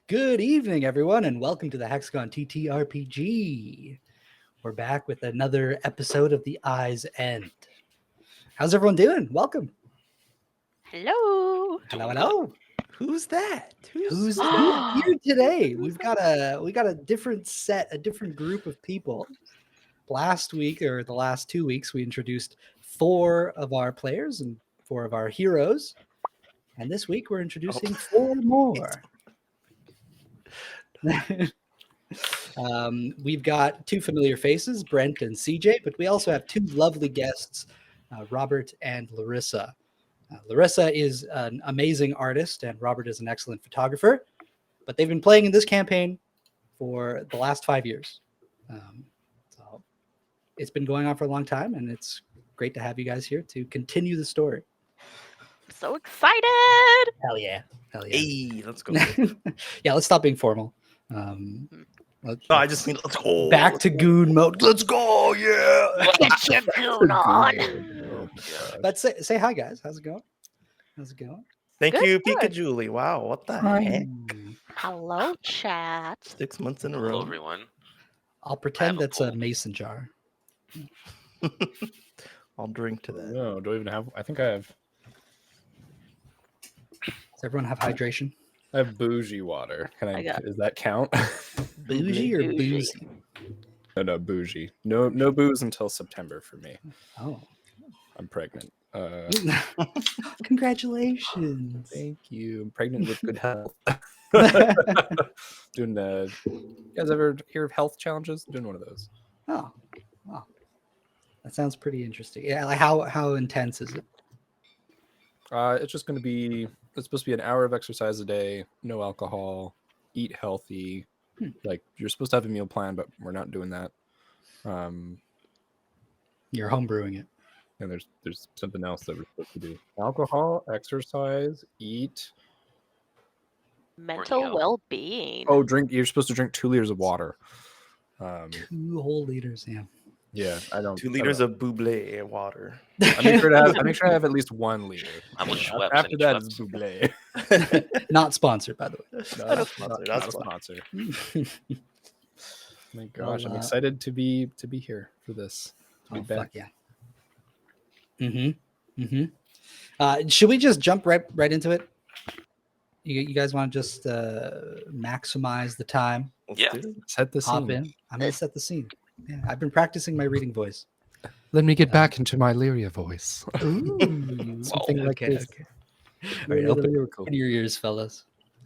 Good evening, everyone, and welcome to the Hexagon TTRPG. We're back with another episode of The Eye's End. How's everyone doing? Welcome. Hello. Hello. Who's that? Who's that? here today? We got a different set, a different group of people. Last week, or the last 2 weeks, we introduced 4 of our players and 4 of our heroes. And this week, we're introducing 4 more. We've got 2 familiar faces, Brent and CJ, but we also have 2 lovely guests, Robert and Laryssa. Laryssa is an amazing artist, and Robert is an excellent photographer, but they've been playing in this campaign for the last 5 years. So it's been going on for a long time, and it's great to have you guys here to continue the story. I'm so excited. Hell yeah. Hey, let's go. Yeah, let's stop being formal. I just mean let's go. Back to goon mode. Let's go, yeah. Get your goon on. But say hi, guys. How's it going? Thank Good, you, good. Pika Julie. Wow, what the Hi. heck? Hello, chat. 6 months in a Hello, row. everyone. I'll pretend a that's a cold. mason jar. I'll drink to that. No, do I even have? I think I have. Does everyone have hydration? I have bougie water. Can I? I got- Does that count? Bougie or Bougie. boozy? No, bougie. No booze until September for me. Oh. I'm pregnant. Congratulations. Thank you. I'm pregnant with good health. Doing the. You guys ever hear of health challenges? Doing one of those. Oh. Wow. That sounds pretty interesting. Yeah, like how intense is it? It's just going to be. It's supposed to be an hour of exercise a day, no alcohol, eat healthy. Like you're supposed to have a meal plan, but we're not doing that. You're homebrewing it. And there's something else that we're supposed to do: alcohol, exercise, eat. Mental out. well-being. Oh, drink. You're supposed to drink 2 liters of water. 2 whole liters, yeah. Yeah, I don't. 2 liters of buble water. I make sure I have at least 1 liter. I'm with Yeah, Schweppes. after I need that, Schweppes. it's buble. Not sponsored, by the way. No, Not a not sponsor, not not a sponsor. My gosh, Well, I'm excited to be here for this. To be Oh, back. fuck yeah. Should we just jump right into it? You guys want to just maximize the time? Let's Yeah. do it. Set the Hop scene. in. I'm gonna set the scene. Yeah, I've been practicing my reading voice. Let me get back into my Lyria voice. Ooh, something like okay, this. All right, open Lyrical. your ears, fellas.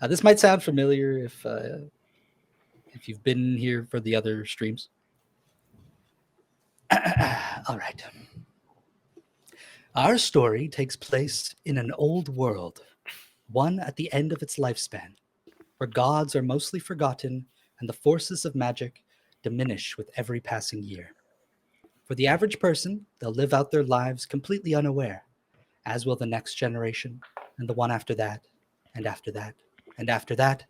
This might sound familiar if you've been here for the other streams. All right. Our story takes place in an old world, one at the end of its lifespan, where gods are mostly forgotten and the forces of magic diminish with every passing year. For the average person, they'll live out their lives completely unaware, as will the next generation, and the one after that, and after that, and after that.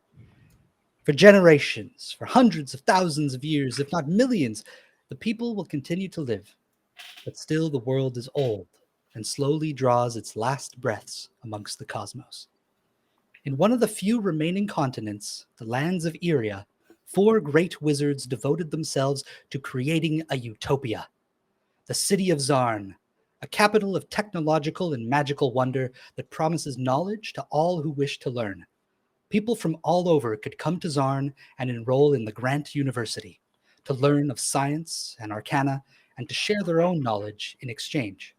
For generations, for hundreds of thousands of years, if not millions, the people will continue to live. But still the world is old and slowly draws its last breaths amongst the cosmos. In one of the few remaining continents, the lands of Irea, 4 great wizards devoted themselves to creating a utopia. The city of Xarn, a capital of technological and magical wonder that promises knowledge to all who wish to learn. People from all over could come to Xarn and enroll in the Grant University to learn of science and arcana and to share their own knowledge in exchange.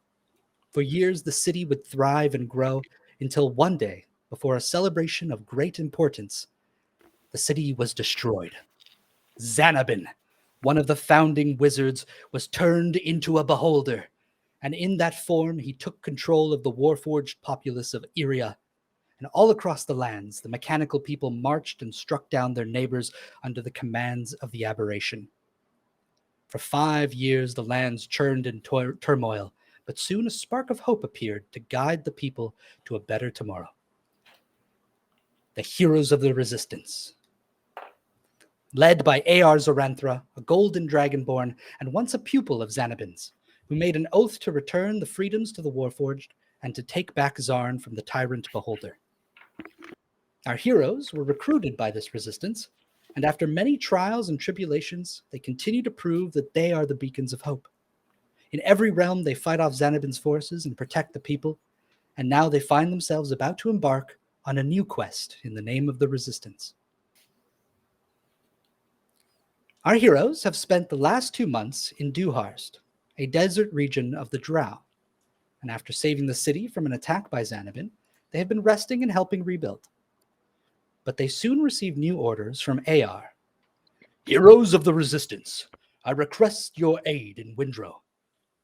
For years, the city would thrive and grow until one day, before a celebration of great importance, the city was destroyed. Xanabin, one of the founding wizards, was turned into a beholder, and in that form he took control of the Warforged populace of Irea. And all across the lands, the mechanical people marched and struck down their neighbors under the commands of the aberration. For 5 years, the lands churned in turmoil, but soon a spark of hope appeared to guide the people to a better tomorrow. The heroes of the resistance. Led by A.R. Zoranthra, a golden dragonborn, and once a pupil of Xanabin's, who made an oath to return the freedoms to the Warforged and to take back Xarn from the tyrant beholder. Our heroes were recruited by this resistance, and after many trials and tribulations, they continue to prove that they are the beacons of hope. In every realm, they fight off Xanabin's forces and protect the people, and now they find themselves about to embark on a new quest in the name of the resistance. Our heroes have spent the last 2 months in Duharst, a desert region of the Drow, and after saving the city from an attack by Xanabin, they have been resting and helping rebuild. But they soon receive new orders from Ar. Heroes of the Resistance, I request your aid in Windrow.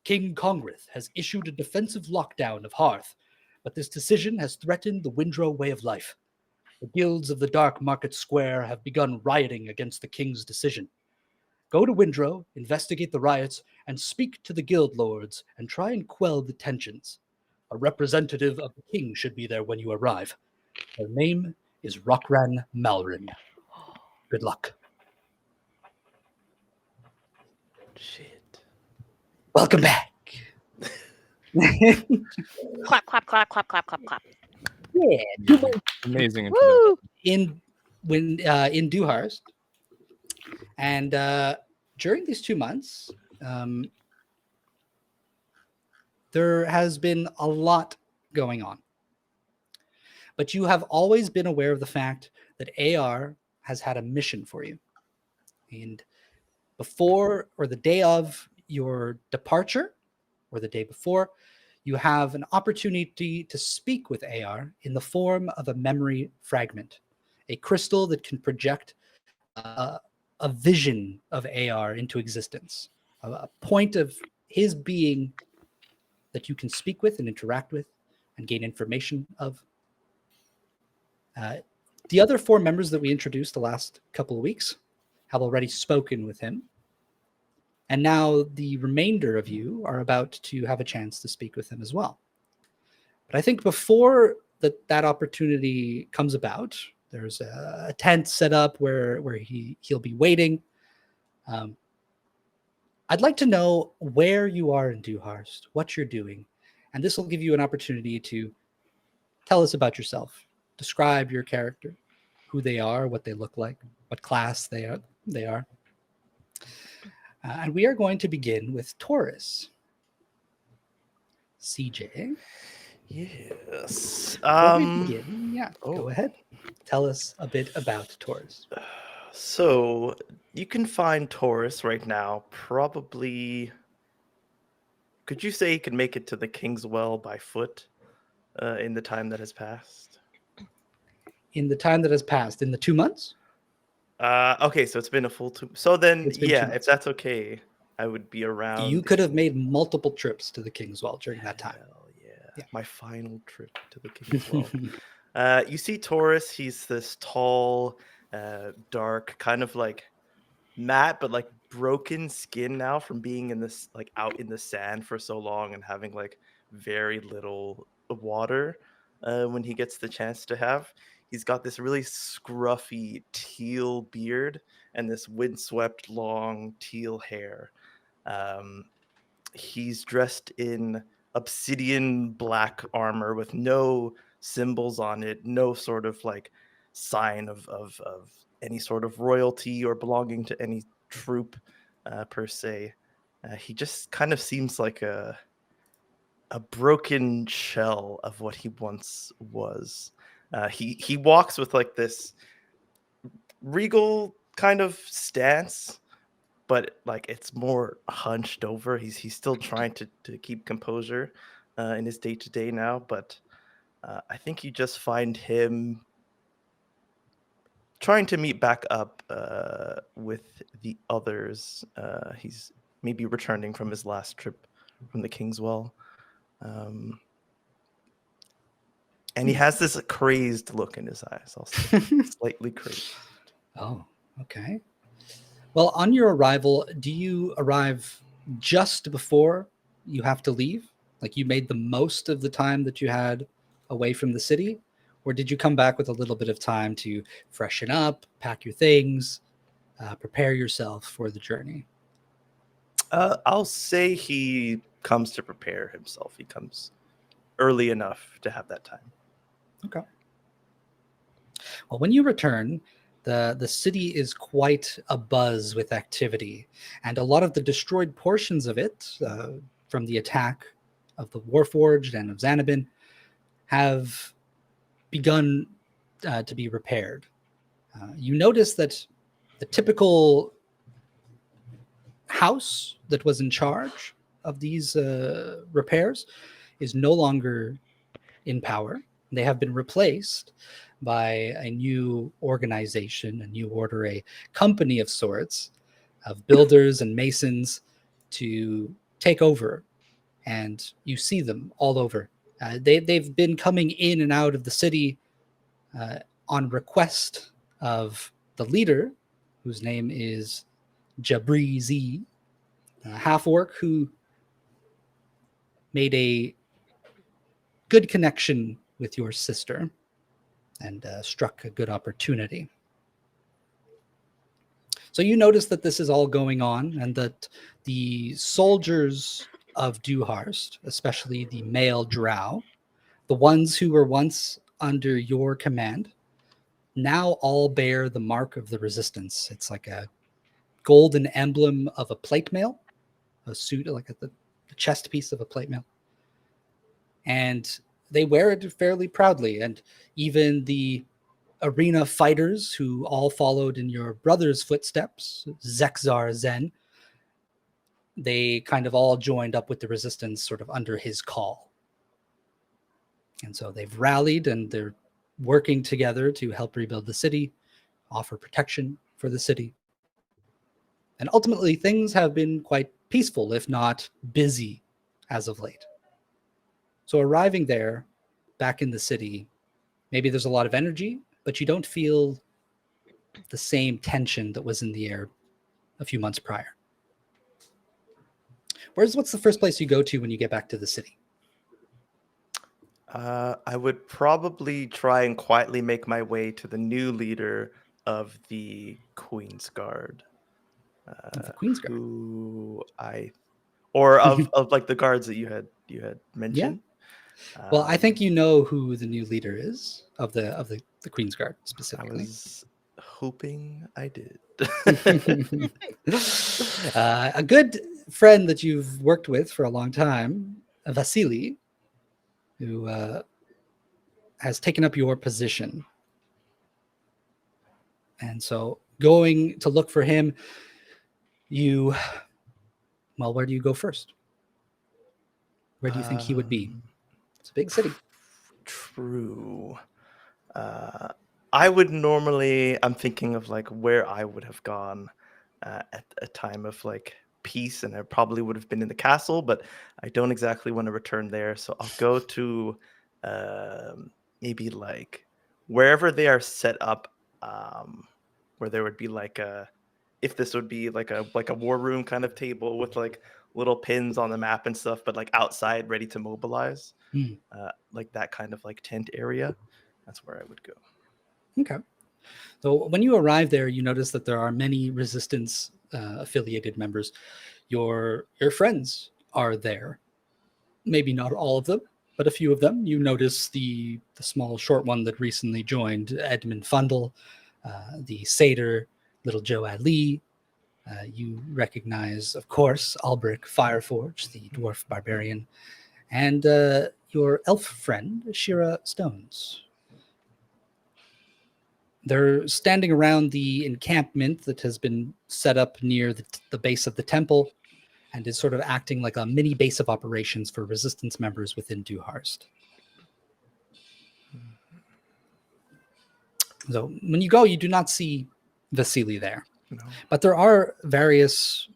King Congrith has issued a defensive lockdown of Hearth, but this decision has threatened the Windrow way of life. The guilds of the Dark Market Square have begun rioting against the king's decision. Go to Windrow, investigate the riots, and speak to the guild lords and try and quell the tensions. A representative of the king should be there when you arrive. Their name is Rockran Malrin. Good luck. Shit. Welcome back. Clap, clap, clap, clap, clap, clap, clap. Yeah. Amazing introduction. Woo! In Duharst, and during these 2 months, there has been a lot going on. But you have always been aware of the fact that AR has had a mission for you. And before or the day of your departure, or the day before, you have an opportunity to speak with AR in the form of a memory fragment, a crystal that can project a vision of AR into existence, a point of his being that you can speak with and interact with and gain information of. The other 4 members that we introduced the last couple of weeks have already spoken with him. And now the remainder of you are about to have a chance to speak with him as well. But I think before that opportunity comes about, there's a tent set up where he'll be waiting. I'd like to know where you are in Duharst, what you're doing, and this will give you an opportunity to tell us about yourself. Describe your character, who they are, what they look like, what class they are. And we are going to begin with Toryss. CJ. Yes. Before we begin, oh. Go ahead. Tell us a bit about Toryss. So you can find Toryss right now. Probably, could you say he can make it to the King's Well by foot in the time that has passed? In the time that has passed, in the 2 months? Okay, so it's been a full 2. So then, It's been 2 yeah, months. if that's okay, I would be around. You could have made multiple trips to the King's Well during that time. Hell yeah. My final trip to the King's Well. You see Toryss, he's this tall, dark, kind of like matte, but like broken skin now from being in this, like out in the sand for so long and having like very little water when he gets the chance to have. He's got this really scruffy teal beard and this windswept long teal hair. He's dressed in obsidian black armor with no symbols on it, no sort of like sign of any sort of royalty or belonging to any troop per se. He just kind of seems like a broken shell of what he once was. He walks with like this regal kind of stance, but like it's more hunched over. He's still trying to keep composure in his day-to-day now, but I think you just find him trying to meet back up with the others. He's maybe returning from his last trip from the King's Well. And he has this crazed look in his eyes, also slightly crazed. Oh, okay. Well, on your arrival, do you arrive just before you have to leave? Like you made the most of the time that you had away from the city? Or did you come back with a little bit of time to freshen up, pack your things, prepare yourself for the journey? I'll say he comes to prepare himself. He comes early enough to have that time. Okay. Well, when you return, the city is quite abuzz with activity, and a lot of the destroyed portions of it from the attack of the Warforged and of Xanabin have begun to be repaired. You notice that the typical house that was in charge of these repairs is no longer in power. They have been replaced by a new organization, a new order, a company of sorts of builders and masons to take over. And you see them all over. They've been coming in and out of the city on request of the leader, whose name is Jabrizi, a half-orc who made a good connection with your sister and struck a good opportunity. So you notice that this is all going on and that the soldiers of Duharst, especially the male drow, the ones who were once under your command, now all bear the mark of the resistance. It's like a golden emblem of a plate mail, a suit, like the chest piece of a plate mail. And they wear it fairly proudly. And even the arena fighters who all followed in your brother's footsteps, Xexar Zen, they kind of all joined up with the resistance sort of under his call. And so they've rallied and they're working together to help rebuild the city, offer protection for the city. And ultimately, things have been quite peaceful, if not busy, as of late. So arriving there, back in the city, maybe there's a lot of energy, but you don't feel the same tension that was in the air a few months prior. What's the first place you go to when you get back to the city? I would probably try and quietly make my way to the new leader of the Queen's Guard. The Queen's Guard. Of like the guards that you had mentioned. Well, I think you know who the new leader is of the Queen's Guard I specifically. was hoping I did. A good friend that you've worked with for a long time, Vasily, who has taken up your position. And so going to look for him, where do you go first? Where do you think he would be? It's a big city. True. I would normally, I'm thinking of like where I would have gone at a time of like peace, and I probably would have been in the castle, but I don't exactly want to return there. So I'll go to maybe like wherever they are set up, where there would be like if this would be like a war room kind of table with like little pins on the map and stuff, but like outside ready to mobilize. Like that kind of like tent area. That's where I would go. Okay. So when you arrive there, you notice that there are many resistance affiliated members. Your friends are there. Maybe not all of them, but a few of them. You notice the small short one that recently joined, Edmund Fundle, the satyr, little Joe Ali. You recognize, of course, Albric Fireforge, the dwarf barbarian, and your elf friend, Shira Stones. They're standing around the encampment that has been set up near the base of the temple and is sort of acting like a mini base of operations for resistance members within Duharst. So when you go, you do not see Vasily there. No. But there are various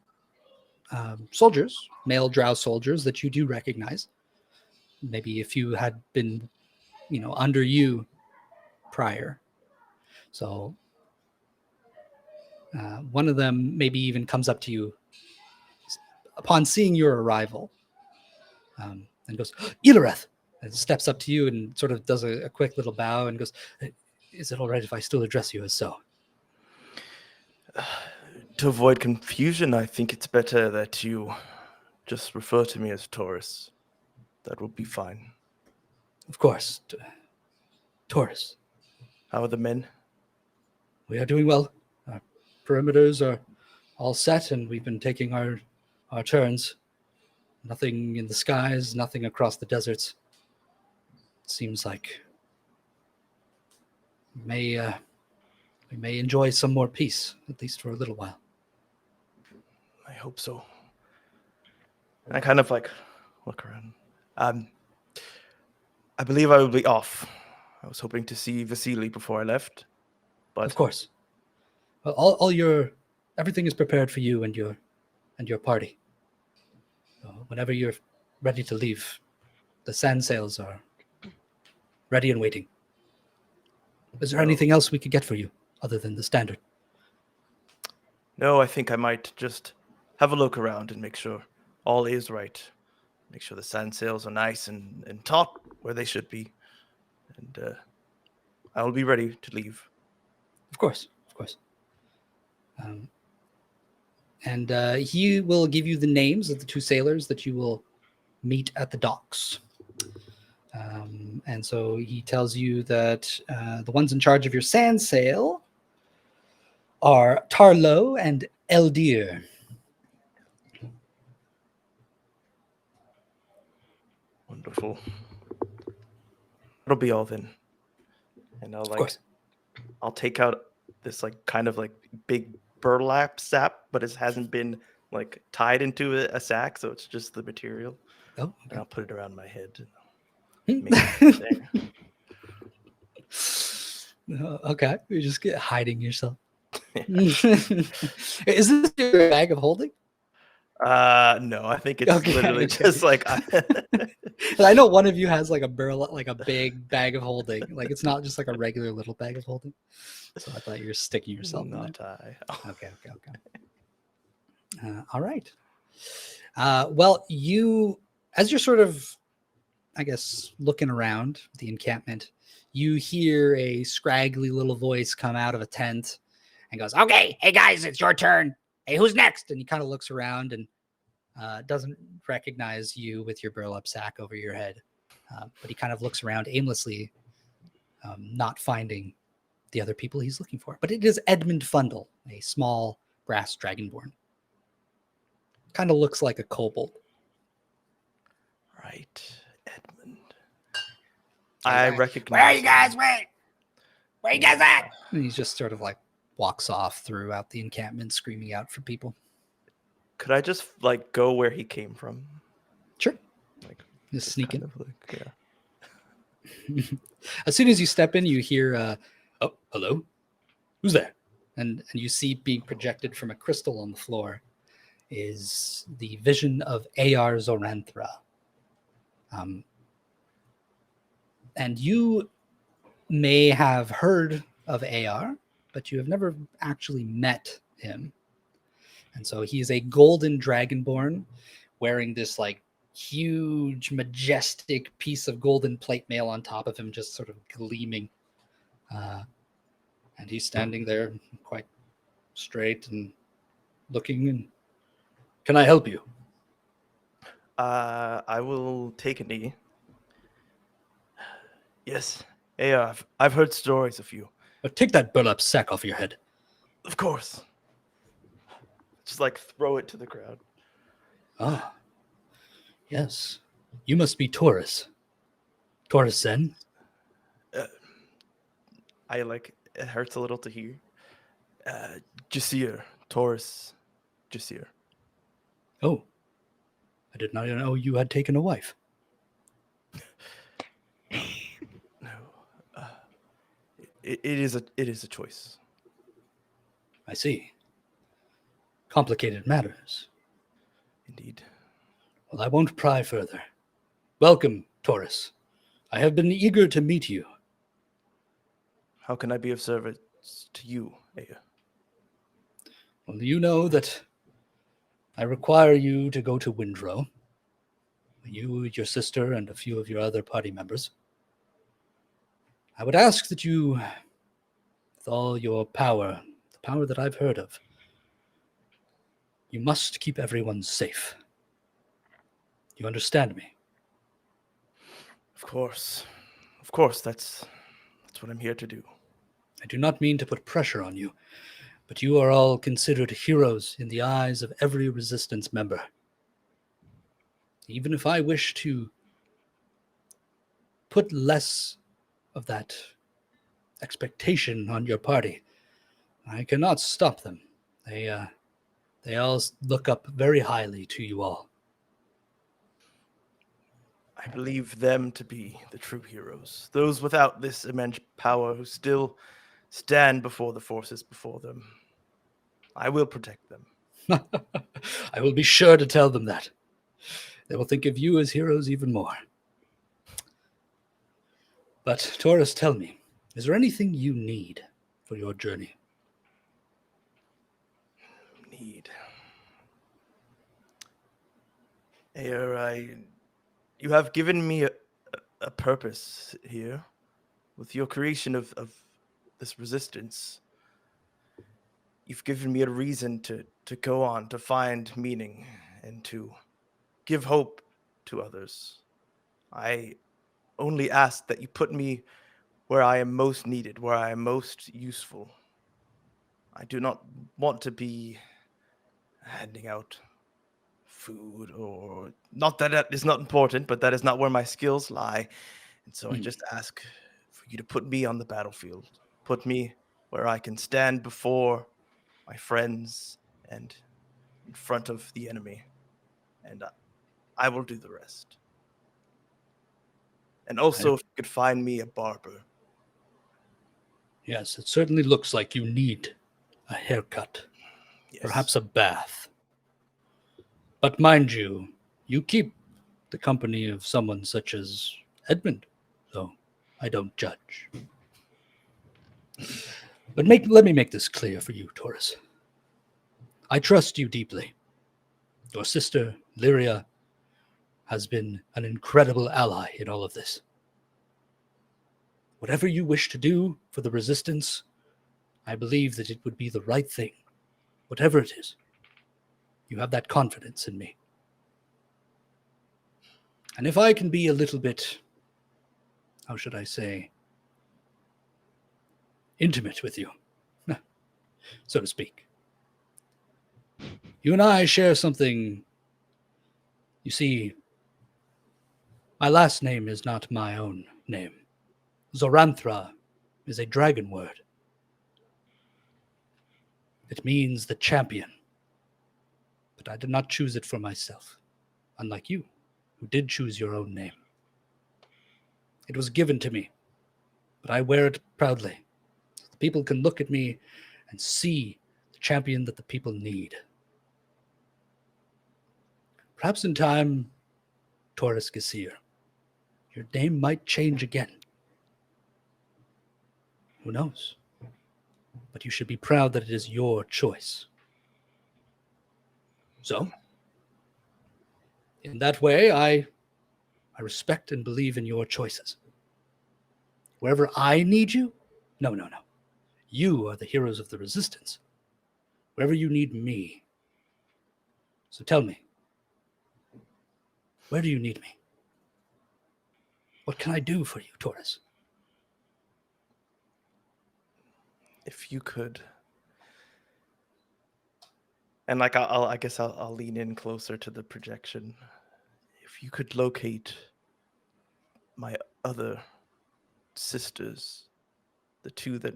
soldiers, male drow soldiers, that you do recognize. Maybe if you had been, under you prior. So one of them maybe even comes up to you upon seeing your arrival and goes, Ilereth! And steps up to you and sort of does a quick little bow and goes, is it all right if I still address you as so? To avoid confusion, I think it's better that you just refer to me as Toryss. That will be fine. Of course. Toryss. How are the men? We are doing well. Our perimeters are all set, and we've been taking our turns. Nothing in the skies, nothing across the deserts. It seems like we may enjoy some more peace, at least for a little while. I hope so. I kind of like look around. I believe I will be off. I was hoping to see Vasily before I left, but Of course. Well, all your everything is prepared for you and your party. So whenever you're ready to leave, the sand sails are ready and waiting. Is there Oh. anything else we could get for you other than the standard? no, I think I might just have a look around and make sure all is right. Make sure the sand sails are nice and taut where they should be. And I will be ready to leave. Of course. And he will give you the names of the two sailors that you will meet at the docks. And so he tells you that the ones in charge of your sand sail are Tarlo and Eldir. Wonderful. It'll be all then. And Of course. I'll take out this like kind of like big burlap sap, but it hasn't been like tied into a sack, so it's just the material. Oh, And I'll put it around my head. okay. Make it there. Okay, you just get hiding yourself. Is this your bag of holding? No, I think it's literally just like I know one of you has like a big bag of holding. Like it's not just like a regular little bag of holding. So I thought you were sticking yourself in not there. I. Okay. All right. Well, as you're sort of, I guess, looking around the encampment, you hear a scraggly little voice come out of a tent and goes, "Okay, hey guys, it's your turn. Hey, who's next?" And he kind of looks around and doesn't recognize you with your burlap sack over your head. But he kind of looks around aimlessly, not finding the other people he's looking for. But it is Edmund Fundle, a small brass dragonborn. Kind of looks like a kobold. Right, Edmund. Hey, I guys. recognize. Where are you guys? him. Where you guys at? And he's just sort of like walks off throughout the encampment, screaming out for people. Could I just like go where he came from? Sure. Like Just sneaking. kind of like, yeah. As soon as you step in, you hear, "Oh, hello, who's there?" And you see being projected from a crystal on the floor is the vision of Ar Zoranthra. And you may have heard of Ar, but you have never actually met him. And so he is a golden dragonborn wearing this like huge, majestic piece of golden plate mail on top of him, just sort of gleaming. And he's standing there quite straight and looking. And can I help you? I will take a knee. Yes. Hey, I've heard stories of you. Take that burlap sack off your head. Of course. Just like throw it to the crowd. Ah, yes. You must be Toryss. Toryss Zen? I like it hurts a little to hear. Jasir, Toryss, Jasir. Oh, I did not know you had taken a wife. No, it is a choice. I see. Complicated matters. Indeed. Well, I won't pry further. Welcome, Toryss. I have been eager to meet you. How can I be of service to you, Aya? Well, you know that I require you to go to Windrow. You, your sister, and a few of your other party members. I would ask that you, with all your power, the power that I've heard of, you must keep everyone safe. You understand me? Of course, that's what I'm here to do. I do not mean to put pressure on you, but you are all considered heroes in the eyes of every resistance member. Even if I wish to put less of that expectation on your party, I cannot stop them. They all look up very highly to you all. I believe them to be the true heroes, those without this immense power who still stand before the forces before them. I will protect them. I will be sure to tell them that. They will think of you as heroes even more. But, Toryss, tell me, is there anything you need for your journey? Need. You have given me a purpose here with your creation of this resistance. You've given me a reason to go on, to find meaning, and to give hope to others. I only ask that you put me where I am most needed, where I am most useful. I do not want to be handing out food, or not that that is not important, but that is not where my skills lie. And so I just ask for you to put me on the battlefield, put me where I can stand before my friends and in front of the enemy, and I will do the rest. And also, if you could find me a barber. Yes, it certainly looks like you need a haircut, Yes. perhaps a bath. But mind you, you keep the company of someone such as Edmund, so I don't judge. But let me make this clear for you, Toryss. I trust you deeply. Your sister, Lyria, has been an incredible ally in all of this. Whatever you wish to do for the Resistance, I believe that it would be the right thing. Whatever it is. You have that confidence in me. And if I can be a little bit, how should I say, intimate with you, so to speak. You and I share something. You see, my last name is not my own name. Zoranthra is a dragon word. It means the champion. But I did not choose it for myself, unlike you, who did choose your own name. It was given to me, but I wear it proudly. So the people can look at me and see the champion that the people need. Perhaps in time, Toryss Gassir, your name might change again. Who knows? But you should be proud that it is your choice. So, in that way, I respect and believe in your choices. Wherever I need you, no. You are the heroes of the Resistance. Wherever you need me. So tell me, where do you need me? What can I do for you, Toryss? If you could, and like I guess I'll lean in closer to the projection. If you could locate my other sisters, the two that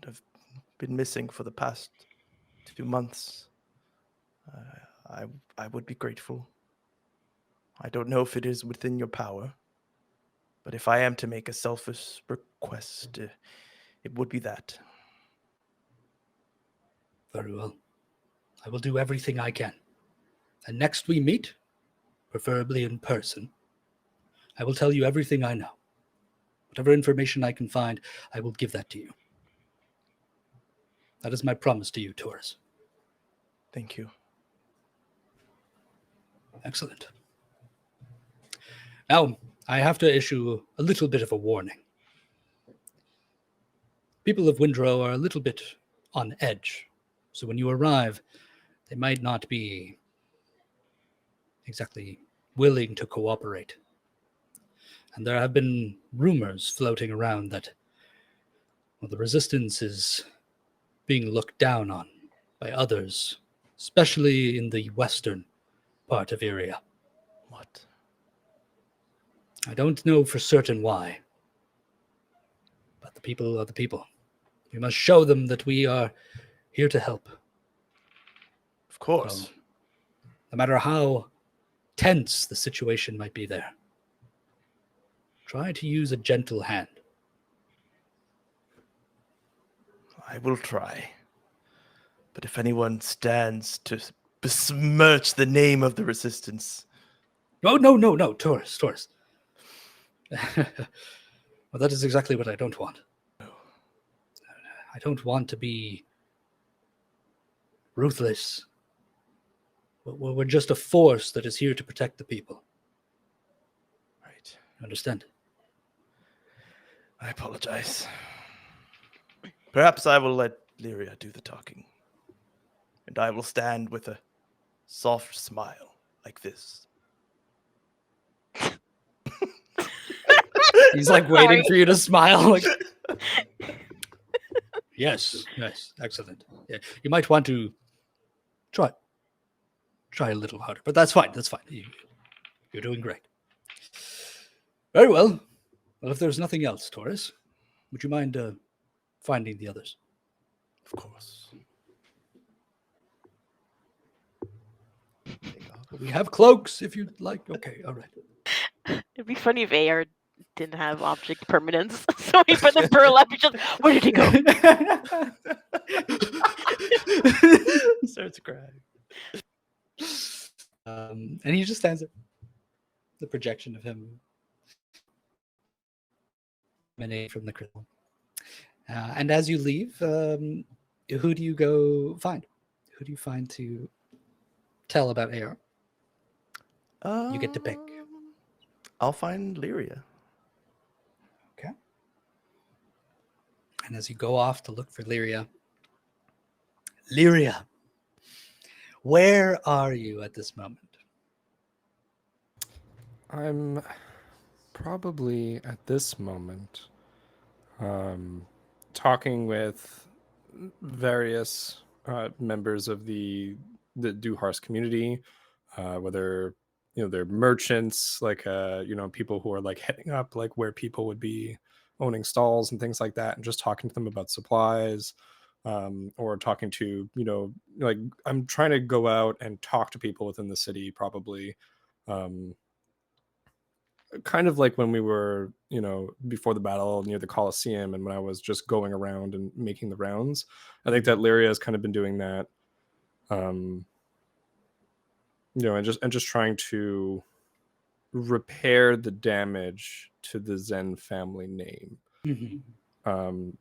have been missing for the past 2 months, I would be grateful. I don't know if it is within your power, but if I am to make a selfish request, it would be that. Very well. I will do everything I can. And next we meet, preferably in person, I will tell you everything I know. Whatever information I can find, I will give that to you. That is my promise to you, Toryss. Thank you. Excellent. Now, I have to issue a little bit of a warning. People of Windrow are a little bit on edge, so when you arrive, they might not be exactly willing to cooperate. And there have been rumors floating around that, Well, the resistance is being looked down on by others, especially in the western part of Irea. What? I don't know for certain why, but the people are the people. We must show them that we are here to help. Of course. So, no matter how tense the situation might be there, try to use a gentle hand. I will try. But if anyone stands to besmirch the name of the resistance... Oh, no, Toryss. Well, that is exactly what I don't want. I don't want to be ruthless. We're just a force that is here to protect the people. Right. Understand? I apologize. Perhaps I will let Lyria do the talking. And I will stand with a soft smile like this. He's like waiting for you to smile. Like, yes, excellent. Yeah, you might want to try a little harder, but that's fine. You're doing great. Very well. Well, if there's nothing else, Toryss, would you mind finding the others? Of course. We have cloaks if you'd like. Okay, all right. It'd be funny if AR didn't have object permanence. So he put the burlap. He just, where did he go? Starts crying. And he just stands there. The projection of him emanating from the crystal. And as you leave, who do you go find? Who do you find to tell about AR? You get to pick. I'll find Lyria. Okay. And as you go off to look for Lyria, where are you at this moment? I'm probably at this moment talking with various members of the Duharst community, whether they're merchants, like people who are like heading up like where people would be owning stalls and things like that, and just talking to them about supplies, or talking to like I'm trying to go out and talk to people within the city, probably kind of like when we were before the battle near the Colosseum, and when I was just going around and making the rounds. I think that Lyria has kind of been doing that, and just trying to repair the damage to the Zen family name,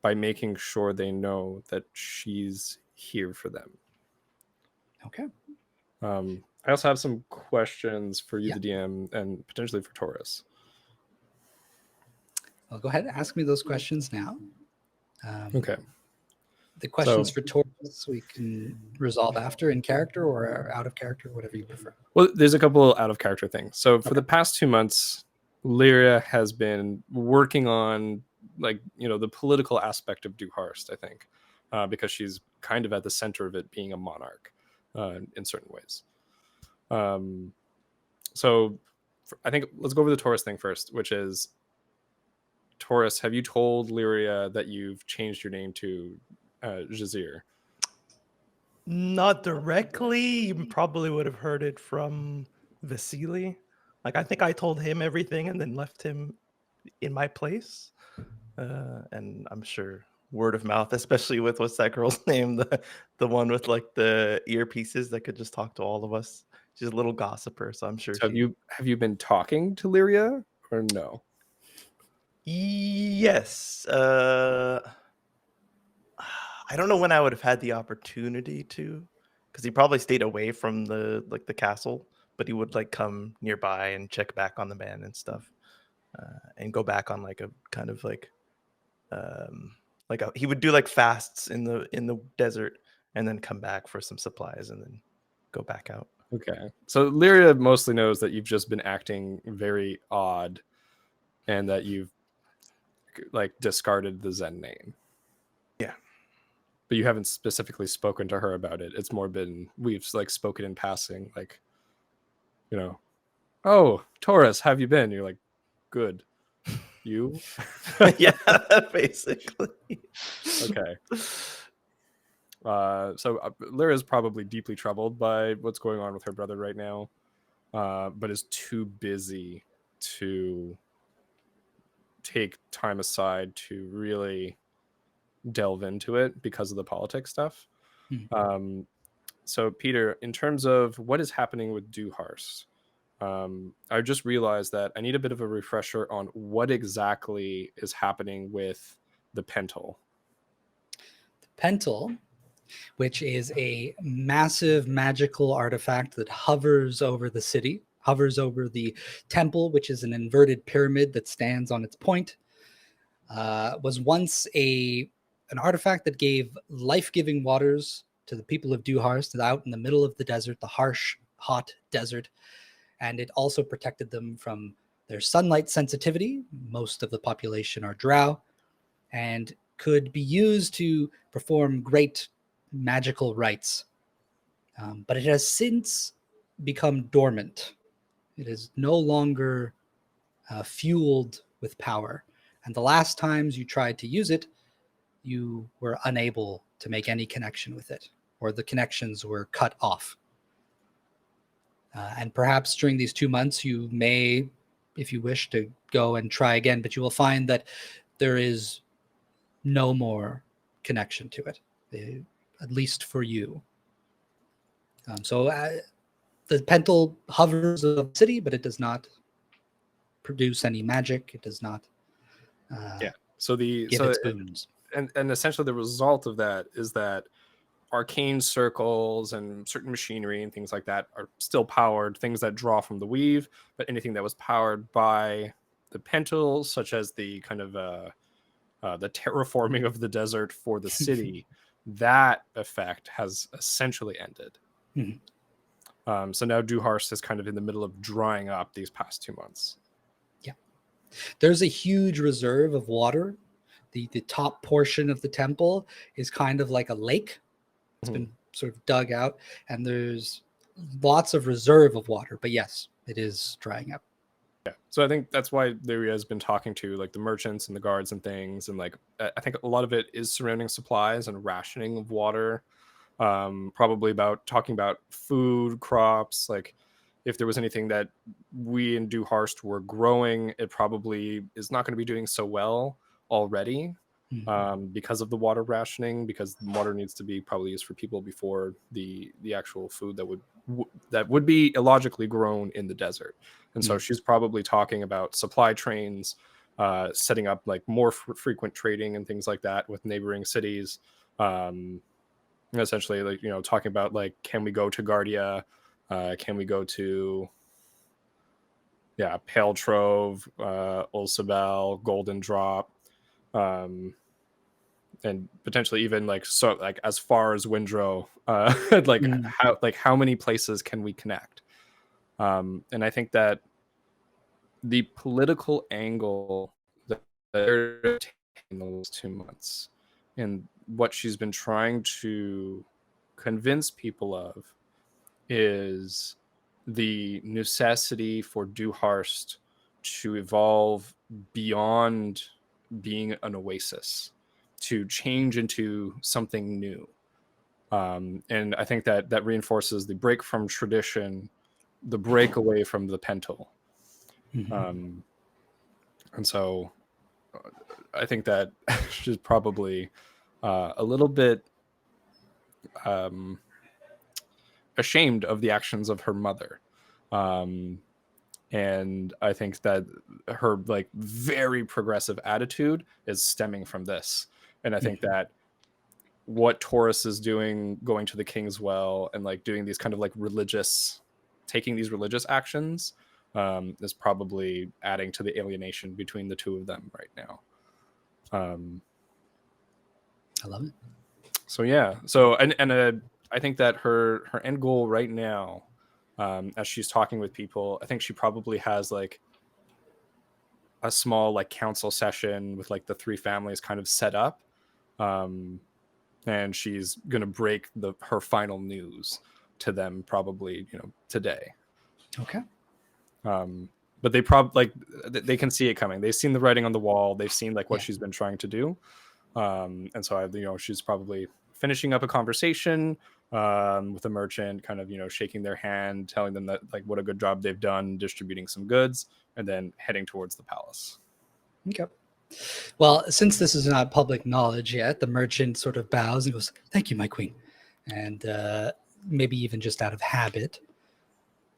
by making sure they know that she's here for them. Okay. I also have some questions for you, Yeah. the DM, and potentially for Toryss. Well, go ahead and ask me those questions now. Okay. The questions for Toryss we can resolve after, in character or out of character, whatever you prefer. Well, there's a couple out of character things. So for the past 2 months, Lyria has been working on the political aspect of Duharst, I think, because she's kind of at the center of it, being a monarch in certain ways. So I think let's go over the Toryss thing first, which is, Toryss, have you told Lyria that you've changed your name to Jazir? Not directly. You probably would have heard it from Vasily. Like, I think I told him everything and then left him in my place. And I'm sure word of mouth, especially with what's that girl's name, the one with like the earpieces that could just talk to all of us. She's a little gossiper, so I'm sure. So have you been talking to Lyria or no? Yes. I don't know when I would have had the opportunity to, because he probably stayed away from the castle, but he would like come nearby and check back on the man and stuff, and go back on like a kind of he would do like fasts in the desert and then come back for some supplies and then go back out. Okay. So Lyria mostly knows that you've just been acting very odd and that you've like discarded the Zen name. Yeah. But you haven't specifically spoken to her about it. It's more been we've like spoken in passing, like, you know, oh, Toryss, how have you been? You're like, good. You? Yeah, basically. Okay. So Lyra's probably deeply troubled by what's going on with her brother right now, but is too busy to take time aside to really delve into it because of the politics stuff. Mhm. So Peter, in terms of what is happening with Duharst, I just realized that I need a bit of a refresher on what exactly is happening with the Pental. Pental, which is a massive magical artifact that hovers over the city, hovers over the temple, which is an inverted pyramid that stands on its point, was once an artifact that gave life-giving waters to the people of Duharst out in the middle of the desert, the harsh, hot desert, and it also protected them from their sunlight sensitivity. Most of the population are drow, and could be used to perform great magical rites. But it has since become dormant. It is no longer fueled with power. And the last times you tried to use it, you were unable to make any connection with it, or the connections were cut off. And perhaps during these 2 months, you may, if you wish, to go and try again, but you will find that there is no more connection to it, at least for you. So the Pental hovers above the city, but it does not produce any magic. It does not So give its boons. and essentially the result of that is that arcane circles and certain machinery and things like that are still powered, things that draw from the weave, but anything that was powered by the Pental, such as the kind of the terraforming of the desert for the city, that effect has essentially ended. So now Duharst is kind of in the middle of drying up these past 2 months. Yeah. There's a huge reserve of water. The top portion of the temple is kind of like a lake. It's been sort of dug out, and there's lots of reserve of water. But yes, it is drying up. Yeah. So I think that's why Lyria has been talking to like the merchants and the guards and things. And like, I think a lot of it is surrounding supplies and rationing of water. Probably about talking about food, crops, like if there was anything that we in Duharst were growing, it probably is not going to be doing so well already because of the water rationing, because water needs to be probably used for people before the actual food that would be illogically grown in the desert. And so she's probably talking about supply trains, setting up like more frequent trading and things like that with neighboring cities. Essentially, like, you know, talking about like, can we go to Guardia? Can we go to Pale Trove, Ulsabel, Golden Drop, and potentially even like as far as Windrow, how many places can we connect? And I think that the political angle that they're taking in the last 2 months, and what she's been trying to convince people of, is the necessity for Duharst to evolve beyond being an oasis, to change into something new. And I think that reinforces the break from tradition, the break away from the Pental. And so I think that she's probably a little bit ashamed of the actions of her mother. And I think that her like very progressive attitude is stemming from this. And I think that what Toryss is doing, going to the King's Well and like doing these kind of like taking these religious actions, is probably adding to the alienation between the two of them right now. I love it. So yeah. So I think that her end goal right now, as she's talking with people, I think she probably has like a small like council session with like the three families kind of set up, and she's gonna break her final news to them probably today. Okay. But they probably they can see it coming. They've seen the writing on the wall. They've seen what Yeah. she's been trying to do, and so she's probably finishing up a conversation with a merchant, kind of shaking their hand, telling them that what a good job they've done distributing some goods, and then heading towards the palace. Okay. Well, since this is not public knowledge yet, the merchant sort of bows and goes, "Thank you, my queen," and maybe even just out of habit.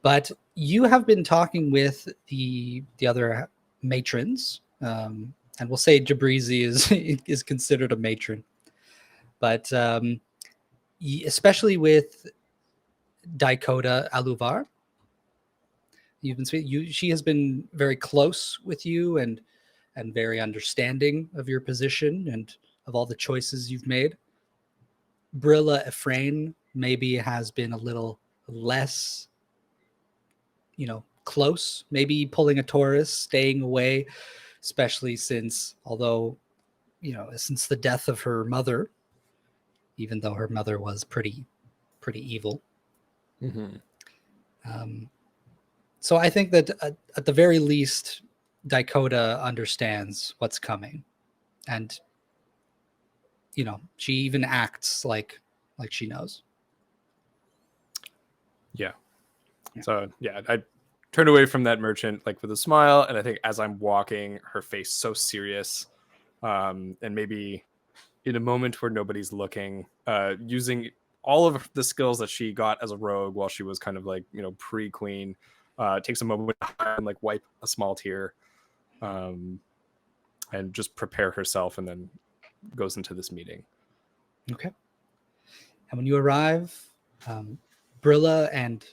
But you have been talking with the other matrons, and we'll say Jabrizi is considered a matron, but especially with Dakota Aluvar, she has been very close with you and very understanding of your position and of all the choices you've made. Brilla Ephraim maybe has been a little less, close, maybe pulling a Toryss, staying away, especially since, although, since the death of her mother, even though her mother was pretty evil. Mm-hmm. So I think that at the very least, Dakota understands what's coming, and she even acts like she knows. Yeah. So I turned away from that merchant with a smile, and I think as I'm walking, her face so serious, and maybe in a moment where nobody's looking, using all of the skills that she got as a rogue while she was kind of pre-queen, takes a moment and wipe a small tear, and just prepare herself, and then goes into this meeting. Okay. And when you arrive, Brilla and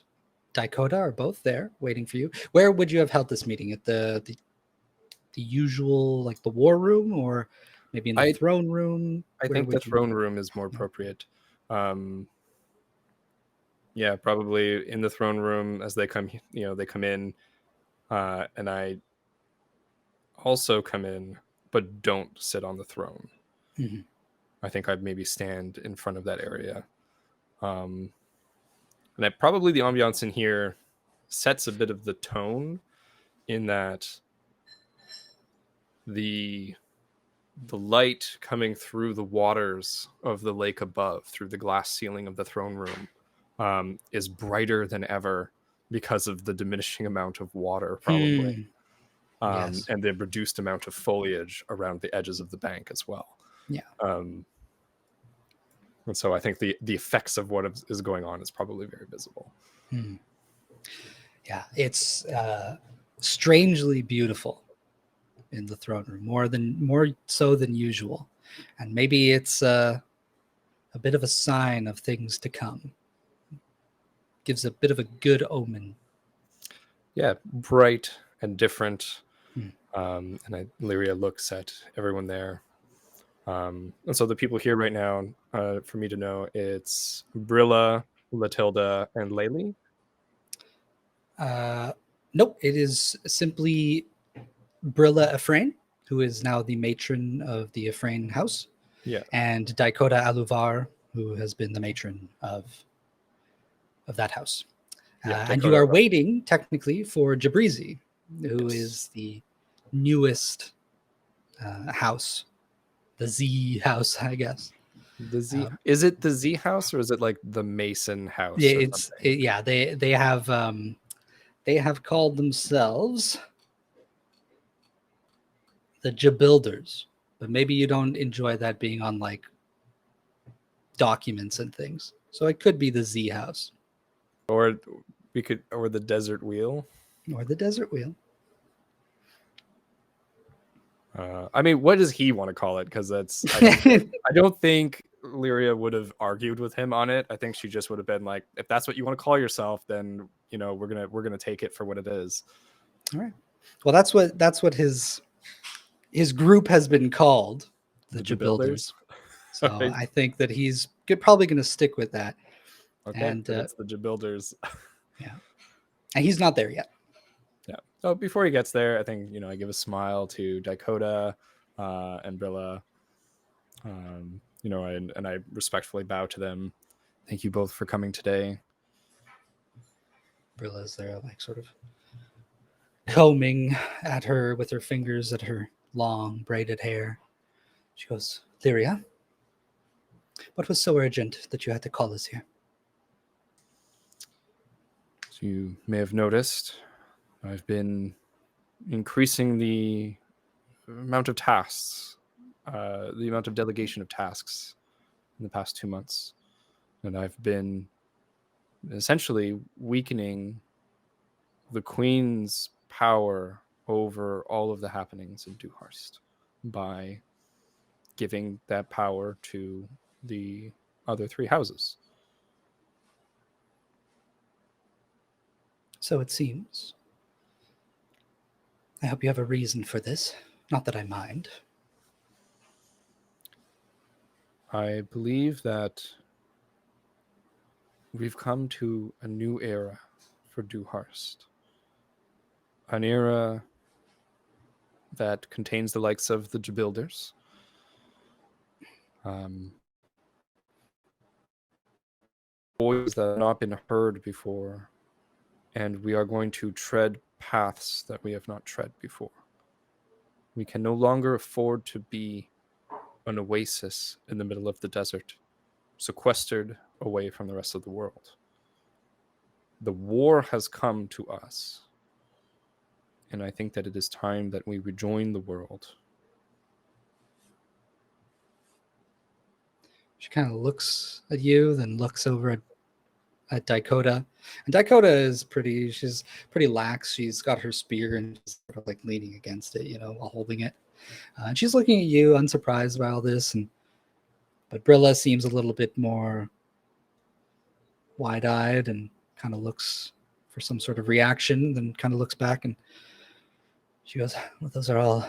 Dakota are both there waiting for you. Where would you have held this meeting? At the usual, the war room, or maybe in the throne room? I think the throne room is more appropriate. Yeah, probably in the throne room as they come in, and I also come in, but don't sit on the throne. Mm-hmm. I think I'd maybe stand in front of that area. And probably the ambiance in here sets a bit of the tone, in that the light coming through the waters of the lake above, through the glass ceiling of the throne room, is brighter than ever because of the diminishing amount of water, probably. Yes. And the reduced amount of foliage around the edges of the bank as well. Yeah. And so I think the effects of what is going on is probably very visible. Yeah, it's strangely beautiful in the throne room, more so than usual, and maybe it's a bit of a sign of things to come. Gives a bit of a good omen. Yeah, bright and different. And Lyria looks at everyone there. And so the people here right now, for me to know, it's Brilla, Latilda, and Laylee. Nope, it is simply Brilla Ephraim, who is now the matron of the Ephraim house. Yeah. And Dakota Aluvar, who has been the matron of that house. And you are waiting, technically, for Jabrizi, who is the newest house. The Z house, I guess. The Z is it the Z house, or is it the Mason house? Yeah, they have called themselves the Jabuilders, but maybe you don't enjoy that being on documents and things. So it could be the Z house, or the Desert Wheel, or the Desert Wheel. I mean, what does he want to call it? Because I don't think Lyria would have argued with him on it. I think she just would have been like, if that's what you want to call yourself, then we're gonna take it for what it is. All right. Well, that's what his group has been called, the Jabuilders. So right. I think that he's probably going to stick with that. Okay, and it's the Jabuilders. Yeah, and he's not there yet. Yeah. So before he gets there, I think I give a smile to Dakota and Brilla. And I respectfully bow to them. Thank you both for coming today. Brilla's there, like sort of combing at her with her fingers at her long braided hair. She goes, Lyria, what was so urgent that you had to call us here? As you may have noticed, I've been increasing the amount of tasks, the amount of delegation of tasks in the past 2 months. And I've been essentially weakening the Queen's power over all of the happenings in Duharst by giving that power to the other 3 houses. So it seems. I hope you have a reason for this. Not that I mind. I believe that we've come to a new era for Duharst. An era that contains the likes of the Builders, voices that have not been heard before, and we are going to tread paths that we have not tread before. We can no longer afford to be an oasis in the middle of the desert, sequestered away from the rest of the world. The war has come to us, and I think that it is time that we rejoin the world. She kind of looks at you, then looks over at Dakota. And Dakota is she's pretty lax. She's got her spear and she's sort of like leaning against it, while holding it. And she's looking at you, unsurprised by all this. But Brilla seems a little bit more wide-eyed and kind of looks for some sort of reaction, then kind of looks back and she goes, well, those are all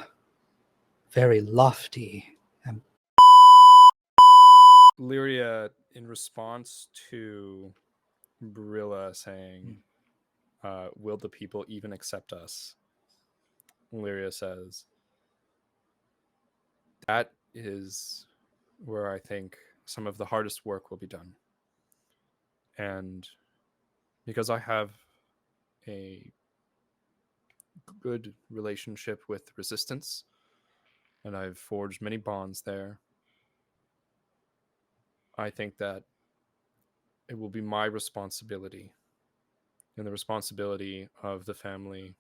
very lofty. Lyria, in response to Brilla saying, will the people even accept us? Lyria says, that is where I think some of the hardest work will be done. And because I have a good relationship with Resistance, and I've forged many bonds there, I think that it will be my responsibility and the responsibility of the family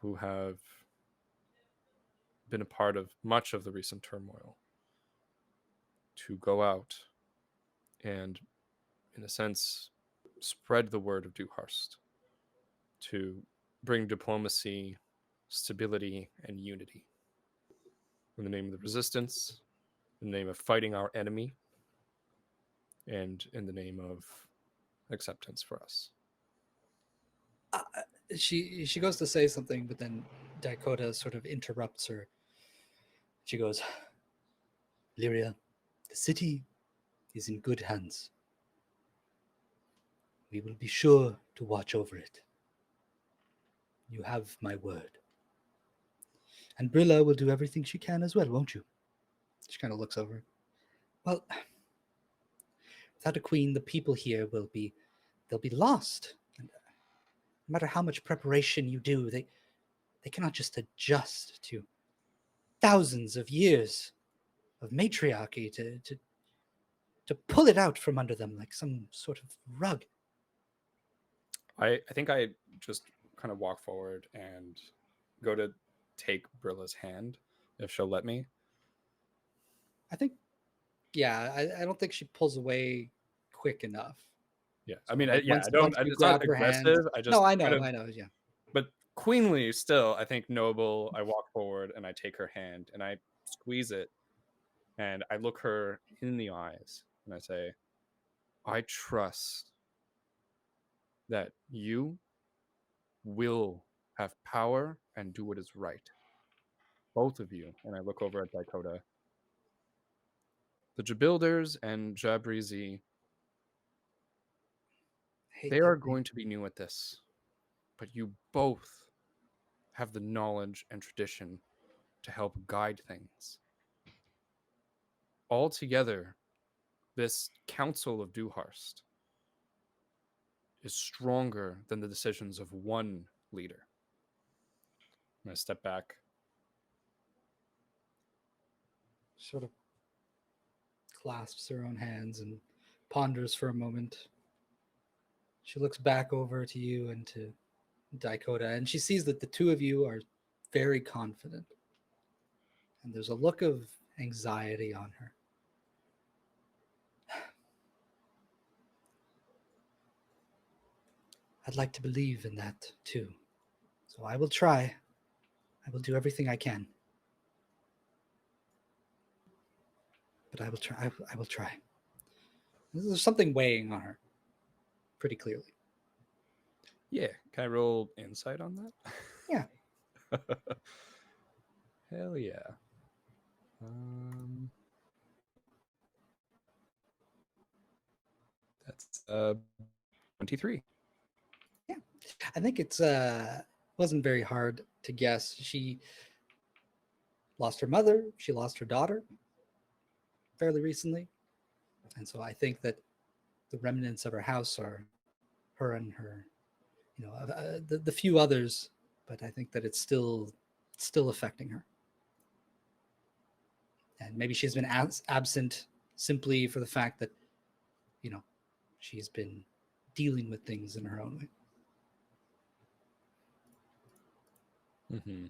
who have been a part of much of the recent turmoil to go out and, in a sense, spread the word of Duharst, to bring diplomacy, stability, and unity. In the name of the Resistance, in the name of fighting our enemy, and in the name of acceptance for us. She goes to say something, but then Dakota sort of interrupts her. She goes, Lyria, the city is in good hands. We will be sure to watch over it. You have my word. And Brilla will do everything she can as well, won't you? She kind of looks over. Well, without a queen, the people here they'll be lost. And no matter how much preparation you do, they cannot just adjust to thousands of years of matriarchy to pull it out from under them like some sort of rug. I think I just kind of walk forward and go to take Brilla's hand, if she'll let me. I think, yeah, I don't think she pulls away quick enough. Yeah, So I mean, like yeah, once I don't. you It's not grab her hand. aggressive. I just No, I know, kind of, I know, yeah. but queenly still. I think noble. I walk forward and I take her hand and I squeeze it, and I look her in the eyes and I say, "I trust that you will have power and do what is right, both of you." And I look over at Dakota. The Jabilders and Jabrizi, they are going to be new at this, but you both have the knowledge and tradition to help guide things. altogether, this Council of Duharst is stronger than the decisions of one leader. I'm going to step back. Sort of clasps her own hands and ponders for a moment. She looks back over to you and to Dakota, and she sees that the two of you are very confident. And there's a look of anxiety on her. I'd like to believe in that too. So I will try. I will do everything I can. But I will try. I will try. There's something weighing on her pretty clearly. Yeah. Can I roll insight on that? Yeah. Hell yeah. That's 23. Yeah. I think it's wasn't very hard to guess. She lost her mother, she lost her daughter fairly recently. And so I think that the remnants of her house are her and her, the few others, but I think that it's still affecting her. And maybe she's been absent simply for the fact that, she's been dealing with things in her own way. Mm-hmm.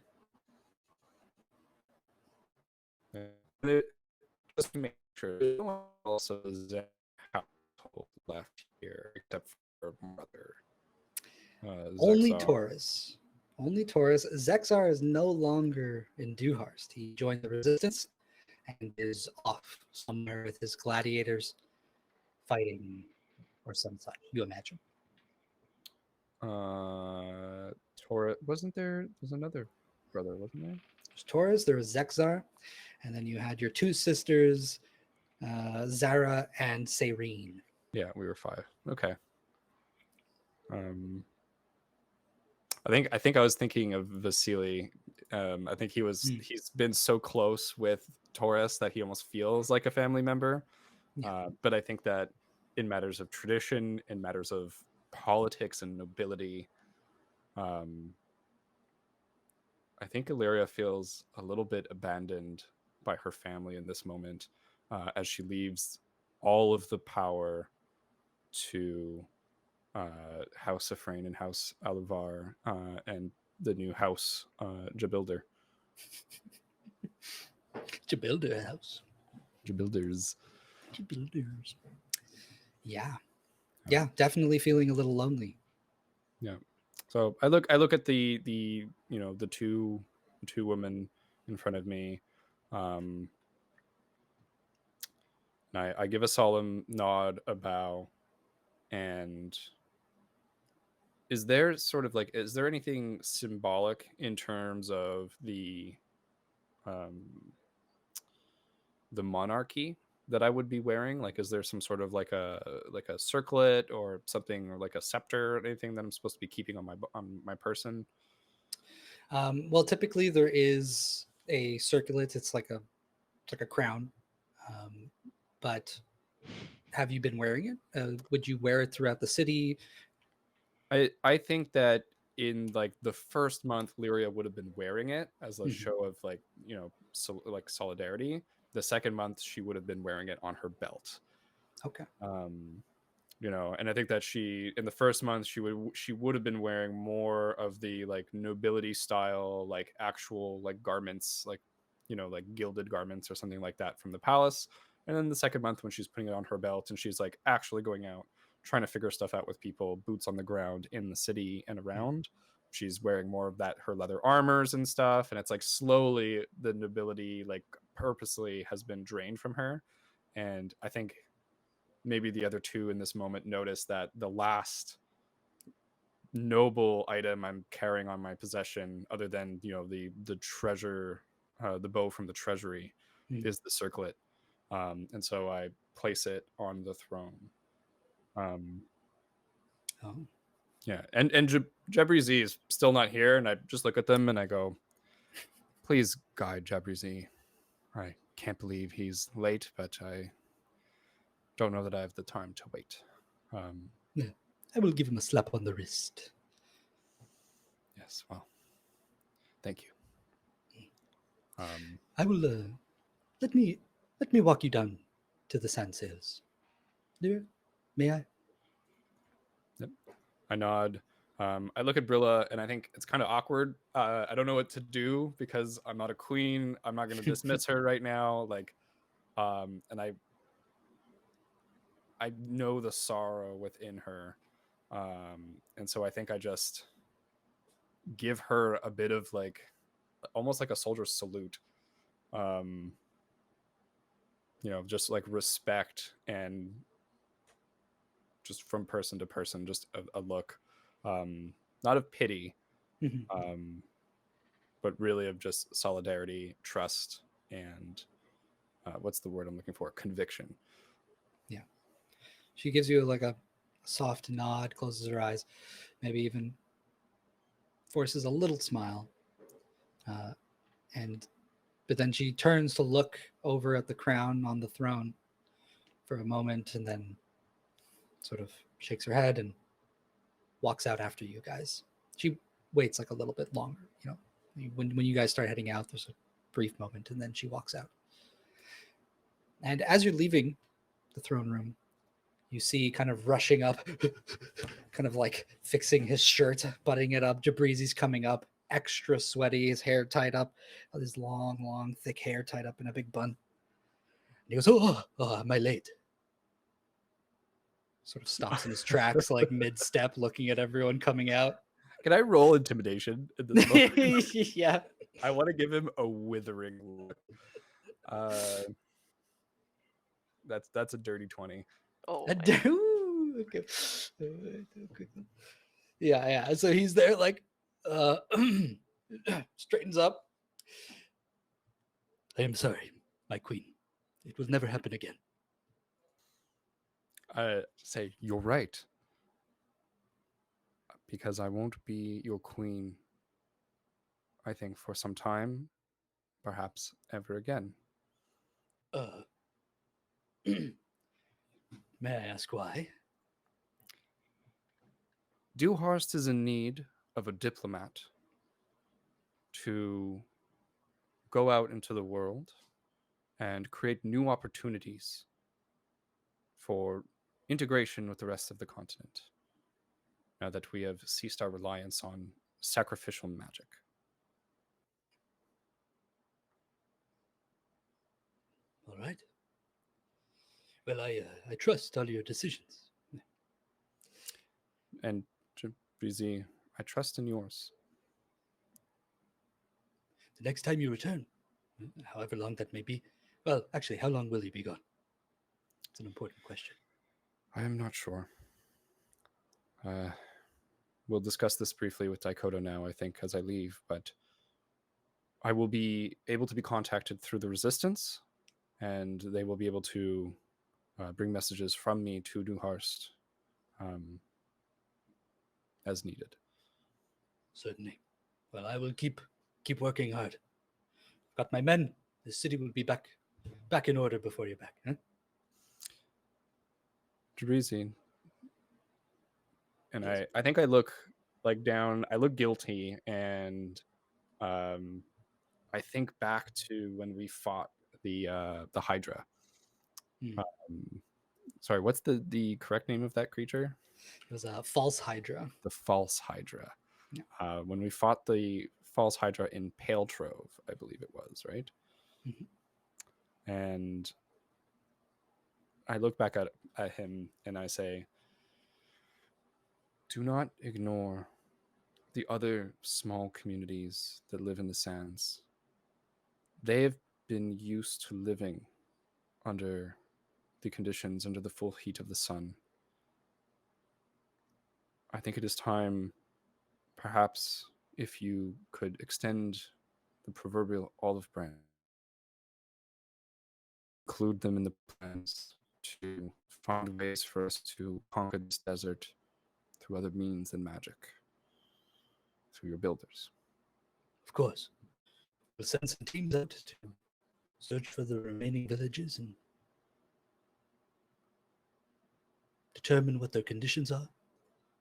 Just to make sure, no one else is in household left here except for mother. Only Xexar. Toryss. Only Toryss. Xexar is no longer in Duharst. He joined the resistance and is off somewhere with his gladiators fighting or some such, you imagine. Toryss, wasn't there? There's another brother, wasn't there? There's Toryss, there was Xexar, and then you had your two sisters, Zara and Serene. Yeah, we were 5. Okay. I think I was thinking of Vasily. I think he's been so close with Toryss that he almost feels like a family member. Yeah. But I think that in matters of tradition, in matters of politics and nobility, I think Lyria feels a little bit abandoned by her family in this moment, as she leaves all of the power to House Ephrain and House Alivar, and the new House Jabilder. Jabilder house. Jabilders. Jabilders. Yeah. Yeah, definitely feeling a little lonely. Yeah. So I look at the the two women in front of me, and I give a solemn nod, a bow, and is there anything symbolic in terms of the monarchy that I would be wearing? Like, is there some sort of like a circlet or something, or like a scepter or anything that I'm supposed to be keeping on my person? Well, typically there is a circlet. It's like a crown. But have you been wearing it? Would you wear it throughout the city? I think that in like the first month, Lyria would have been wearing it as a show of like like solidarity. The second month, she would have been wearing it on her belt. Okay. And I think that in the first month she would have been wearing more of the like nobility style, like actual like garments, like like gilded garments or something like that from the palace. And then the second month, when she's putting it on her belt and she's like actually going out trying to figure stuff out with people, boots on the ground in the city and around, she's wearing more of that, her leather armors and stuff. And it's like slowly the nobility like purposely has been drained from her. And I think maybe the other two in this moment notice that the last noble item I'm carrying on my possession, other than the treasure, the bow from the treasury, is the circlet. And so I place it on the throne. Yeah, and Jabrizi is still not here, and I just look at them and I go, "Please guide Jabrizi. can't believe he's late, but I don't know that I have the time to wait. I will give him a slap on the wrist. Yes, well, thank you. I will let me walk you down to the sand sails. Lyria, may I? I nod. I look at Brilla, and I think it's kind of awkward. I don't know what to do because I'm not a queen. I'm not going to dismiss her right now. Like, and I know the sorrow within her, and so I think I just give her a bit of like, almost like a soldier's salute. Just like respect, and just from person to person, just a look, not of pity, but really of just solidarity, trust, and what's the word I'm looking for? Conviction. Yeah. She gives you like a soft nod, closes her eyes, maybe even forces a little smile. But then she turns to look over at the crown on the throne for a moment, and then sort of shakes her head and walks out after you guys. She waits like a little bit longer, when you guys start heading out, there's a brief moment, and then she walks out. And as you're leaving the throne room, you see kind of rushing up, kind of like fixing his shirt, buttoning it up. Jabrizi's coming up, extra sweaty, his hair tied up, his long, thick hair tied up in a big bun. And he goes, oh, am I late? Sort of stops in his tracks, like mid-step, looking at everyone coming out. Can I roll intimidation in this moment? Yeah. I want to give him a withering look. That's a dirty 20. Oh, I my. do. Okay. Yeah. So he's there, like, straightens up. I am sorry, my queen. It will never happen again. I say, you're right. Because I won't be your queen, I think, for some time, perhaps ever again. May I ask why? Duharst is in need of a diplomat to go out into the world and create new opportunities for integration with the rest of the continent, now that we have ceased our reliance on sacrificial magic. All right. Well, I trust all your decisions. And Jabrizi, I trust in yours. The next time you return, however long that may be, well, actually, how long will you be gone? It's an important question. I am not sure. We'll discuss this briefly with Daikoto now, I think, as I leave, but I will be able to be contacted through the Resistance, and they will be able to bring messages from me to Duharst as needed. Certainly. Well, I will keep working hard. Got my men. The city will be back in order before you're back. Huh? Jabrizi, and yes. I think I look like down. I look guilty, and I think back to when we fought the Hydra. Sorry, what's the correct name of that creature? It was a false Hydra. The false Hydra. Yeah. When we fought the false Hydra in Pale Trove, I believe it was, right? Mm-hmm. And I look back at him and I say, do not ignore the other small communities that live in the sands. They have been used to living under the conditions, under the full heat of the sun. I think it is time, perhaps, if you could extend the proverbial olive branch, include them in the plans to find ways for us to conquer this desert through other means than magic, through your builders. Of course. We'll send some teams out to search for the remaining villages and determine what their conditions are,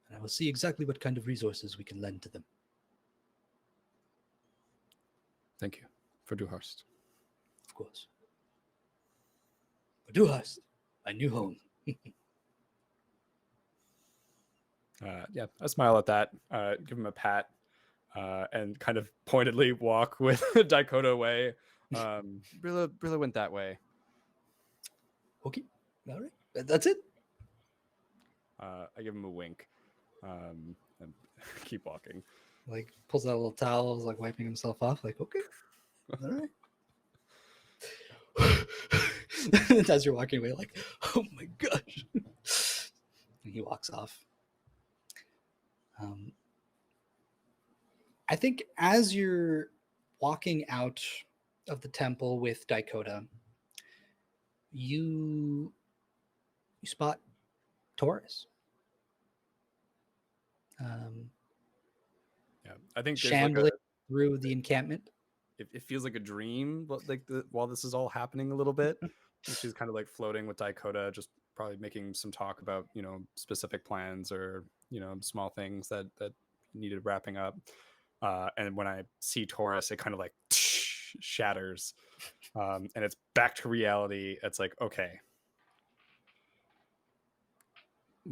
and I will see exactly what kind of resources we can lend to them. Thank you for Duharst. Of course. For Duharst, my new home. Yeah, I smile at that, give him a pat, and kind of pointedly walk with Dakota away. Brilla went that way. Okay, all right, that's it. I give him a wink, and keep walking. Like pulls out a little towel, is like wiping himself off. Like, okay, all right. As you're walking away, like, oh my gosh. And he walks off. I think as you're walking out of the temple with Dakota, you spot Toryss. Yeah, I think there's Shambling like through the encampment. it feels like a dream, but like while this is all happening a little bit, and she's kind of like floating with Dakota, just probably making some talk about specific plans or small things that needed wrapping up. And when I see Toryss, it kind of like shatters, and it's back to reality. It's like, okay,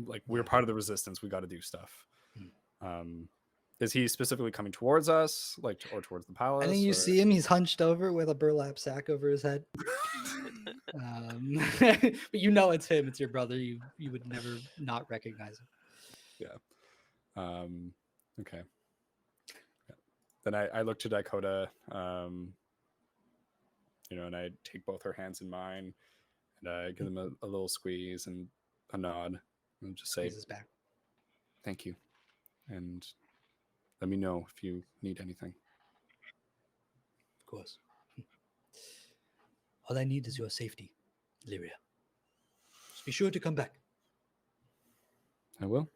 like we're part of the resistance. We got to do stuff. Is he specifically coming towards us, like, or towards the palace? I think you see him. He's hunched over with a burlap sack over his head. But you know it's him. It's your brother. You would never not recognize him. Yeah. Okay. Yeah. Then I look to Dakota, and I take both her hands in mine, and I give them a little squeeze and a nod, and just say, back. "Thank you," and let me know if you need anything. Of course. All I need is your safety, Lyria. Just be sure to come back. I will.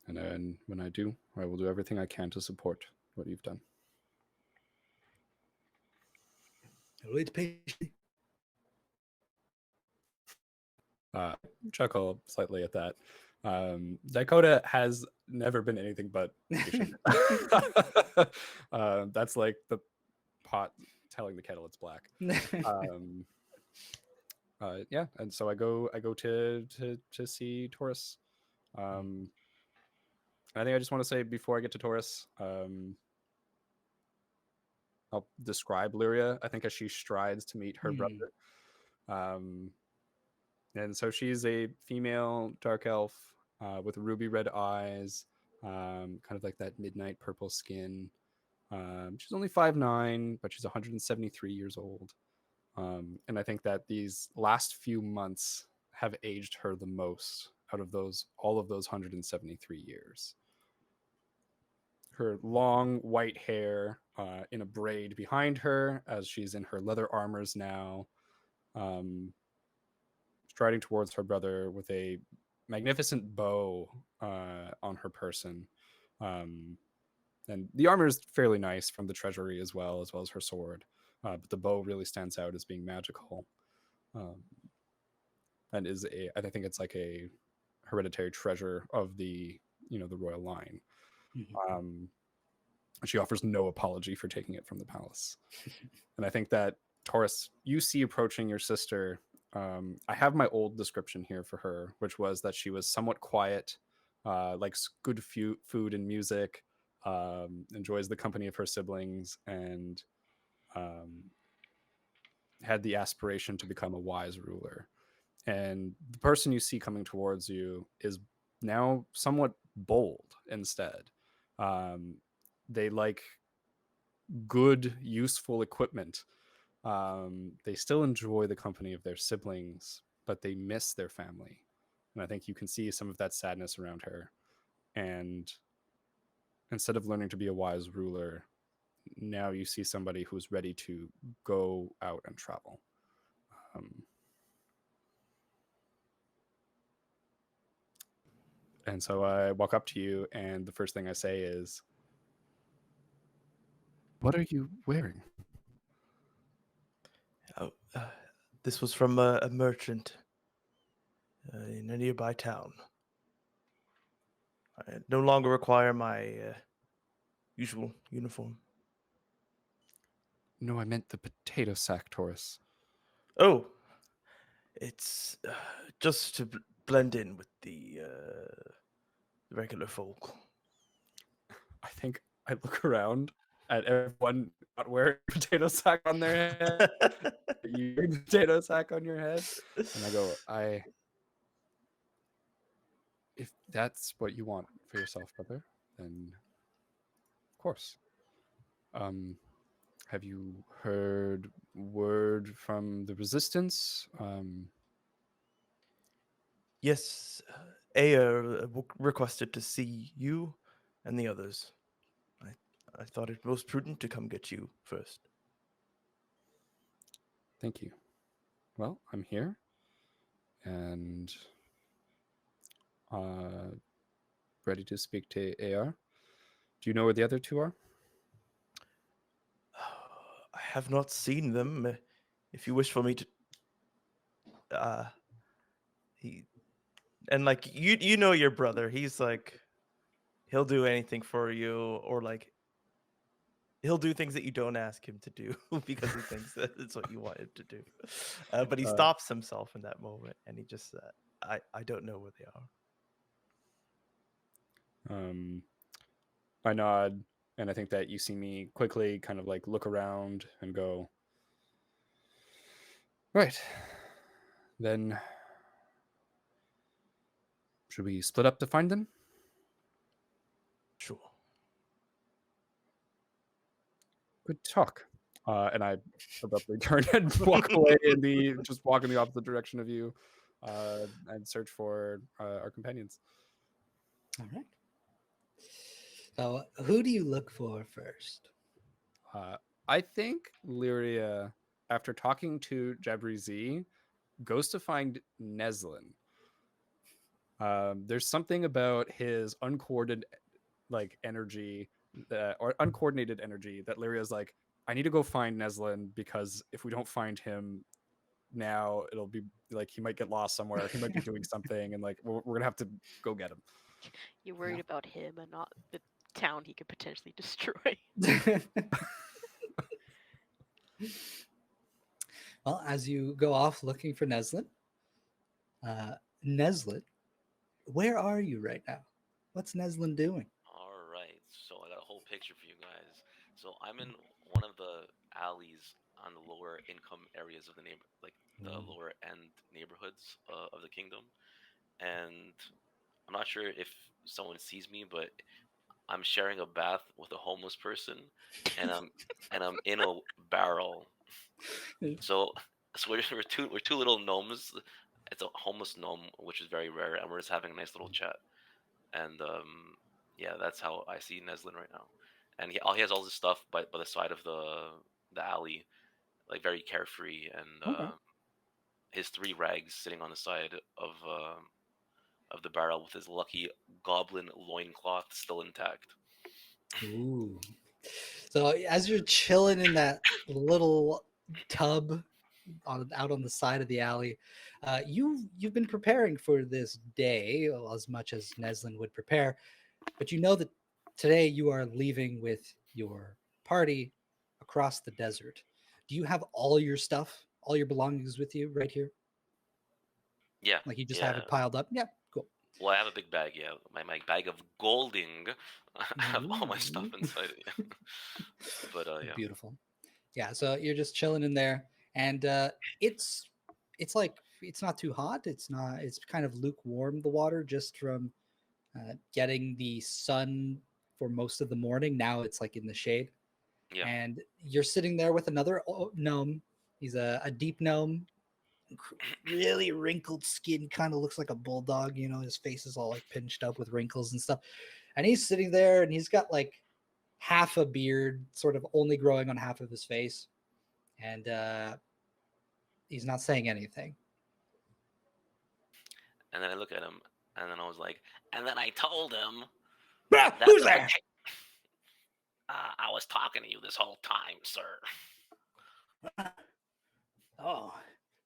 And then when I do, I will do everything I can to support what you've done. I'll wait patiently. Chuckle slightly at that. Dakota has never been anything but patient. That's like the pot telling the kettle it's black. Yeah, and so I go to see Toryss. I think I just want to say before I get to Toryss, I'll describe Lyria, I think, as she strides to meet her brother. And so she's a female dark elf with ruby red eyes, kind of like that midnight purple skin. She's only 5'9", but she's 173 years old. And I think that these last few months have aged her the most out of all of those 173 years. Her long white hair in a braid behind her as she's in her leather armors now, striding towards her brother with a magnificent bow on her person. And the armor is fairly nice from the treasury as well as her sword. But the bow really stands out as being magical. And I think it's like a hereditary treasure of the royal line. She offers no apology for taking it from the palace. And I think that Toryss, you see approaching your sister. I have my old description here for her, which was that she was somewhat quiet, likes good food and music, enjoys the company of her siblings, and had the aspiration to become a wise ruler. And the person you see coming towards you is now somewhat bold instead. They like good, useful equipment. They still enjoy the company of their siblings, but they miss their family. And I think you can see some of that sadness around her. And instead of learning to be a wise ruler, now you see somebody who's ready to go out and travel. And so I walk up to you, and the first thing I say is, "What are you wearing?" Oh, This was from a merchant in a nearby town. I no longer require my usual uniform. No, I meant the potato sack, Toryss. Oh, it's just to blend in with the regular folk. I think I look around at everyone not wearing a potato sack on their head. You wearing a potato sack on your head, and I go, if that's what you want for yourself, brother, then of course. Have you heard word from the resistance? Yes, Aya requested to see you and the others. I thought it most prudent to come get you first. Thank you. Well, I'm here, and ready to speak to AR. Do you know where the other two are? I have not seen them. If you wish for me to, he, and like you know your brother. He's like, he'll do anything for you, or like, he'll do things that you don't ask him to do because he thinks that it's what you want him to do. But he stops himself in that moment, and he just, I don't know where they are. I nod, and I think that you see me quickly kind of like look around and go, right, then should we split up to find them? Sure. Good talk. And I abruptly turn and walk away just walk in the opposite direction of you, and search for our companions. All right. So, who do you look for first? I think Lyria, after talking to Jabri Z, goes to find Neslin. There's something about his uncoordinated energy or uncoordinated energy that Lyria's like, I need to go find Neslin, because if we don't find him now, it'll be like he might get lost somewhere. He might be doing something, and like we're gonna have to go get him. You're worried about him and not the town he could potentially destroy. Well, as you go off looking for Neslin, Neslin, where are you right now? What's Neslin doing? All right, so I got a whole picture for you guys. So I'm in one of the alleys on the lower income areas of the neighbor, like the lower end neighborhoods of the kingdom, and I'm not sure if someone sees me, but I'm sharing a bath with a homeless person, and I'm in a barrel. So we're two little gnomes. It's a homeless gnome, which is very rare, and we're just having a nice little chat. And yeah, that's how I see Neslin right now. And he has all this stuff by the side of the alley, like very carefree, and Okay. his 3 rags sitting on the side of the barrel with his lucky goblin loincloth still intact. Ooh. So as you're chilling in that little tub out on the side of the alley, you've been preparing for this day, well, as much as Neslin would prepare, but you know that today you are leaving with your party across the desert. Do you have all your stuff, all your belongings with you right here? Yeah, Like you just have yeah. it piled up? Yeah, cool. Well, I have a big bag. Yeah, my bag of golding. I have all my stuff inside it. Yeah. But yeah. Beautiful. Yeah, so you're just chilling in there, and it's like it's not too hot. It's kind of lukewarm, the water, just from getting the sun for most of the morning. Now it's like in the shade, Yeah. and you're sitting there with another gnome. He's a deep gnome, really wrinkled skin, kind of looks like a bulldog. You know, his face is all like pinched up with wrinkles and stuff, and he's sitting there, and he's got like half a beard, sort of only growing on half of his face, and he's not saying anything. And then I look at him, and then I was like, and then I told him Who's there? I was talking to you this whole time, sir. Oh,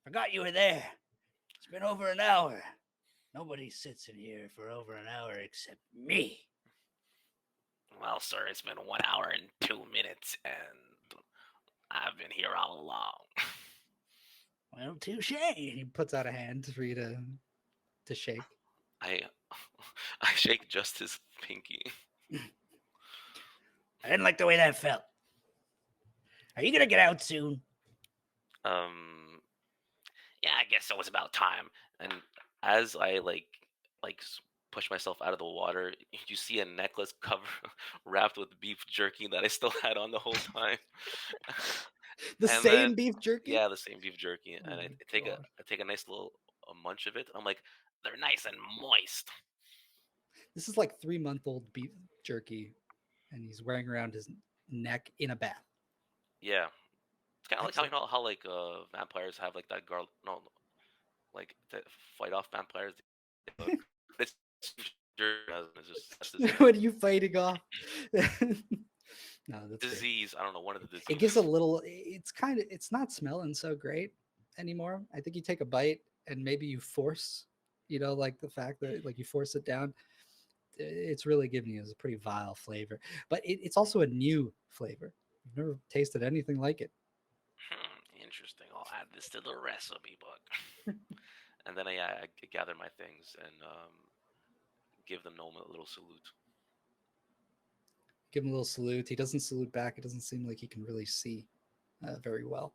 forgot you were there. It's been over an hour. Nobody sits in here for over an hour except me. Well, sir, it's been 1 hour and 2 minutes, and I've been here all along. Well, touche. He puts out a hand for you to shake. I I shake just his pinky. I didn't like the way that felt. Are you gonna get out soon? Yeah, I guess it was about time. And as I push myself out of the water, you see a necklace cover wrapped with beef jerky that I still had on the whole time. The And same then beef jerky? yeah, the same beef jerky, Oh and I my take a God. I take a nice little munch of it. I'm like, they're nice and moist. This is like 3-month-old beef jerky, and he's wearing around his neck in a bath. Yeah, it's kind of like how Excellent. how vampires have like that girl no like to fight off vampires. This it's just that's his What are you fighting off? No, that's great. disease. I don't know, one of the diseases. It gives a little. It's not smelling so great anymore. I think you take a bite and maybe you force, like the fact that like you force it down. It's really giving you a pretty vile flavor, but it's also a new flavor. You've never tasted anything like it. Interesting. I'll add this to the recipe book. And then I gather my things and give the gnome a little salute. Give him a little salute. He doesn't salute back. It doesn't seem like he can really see very well.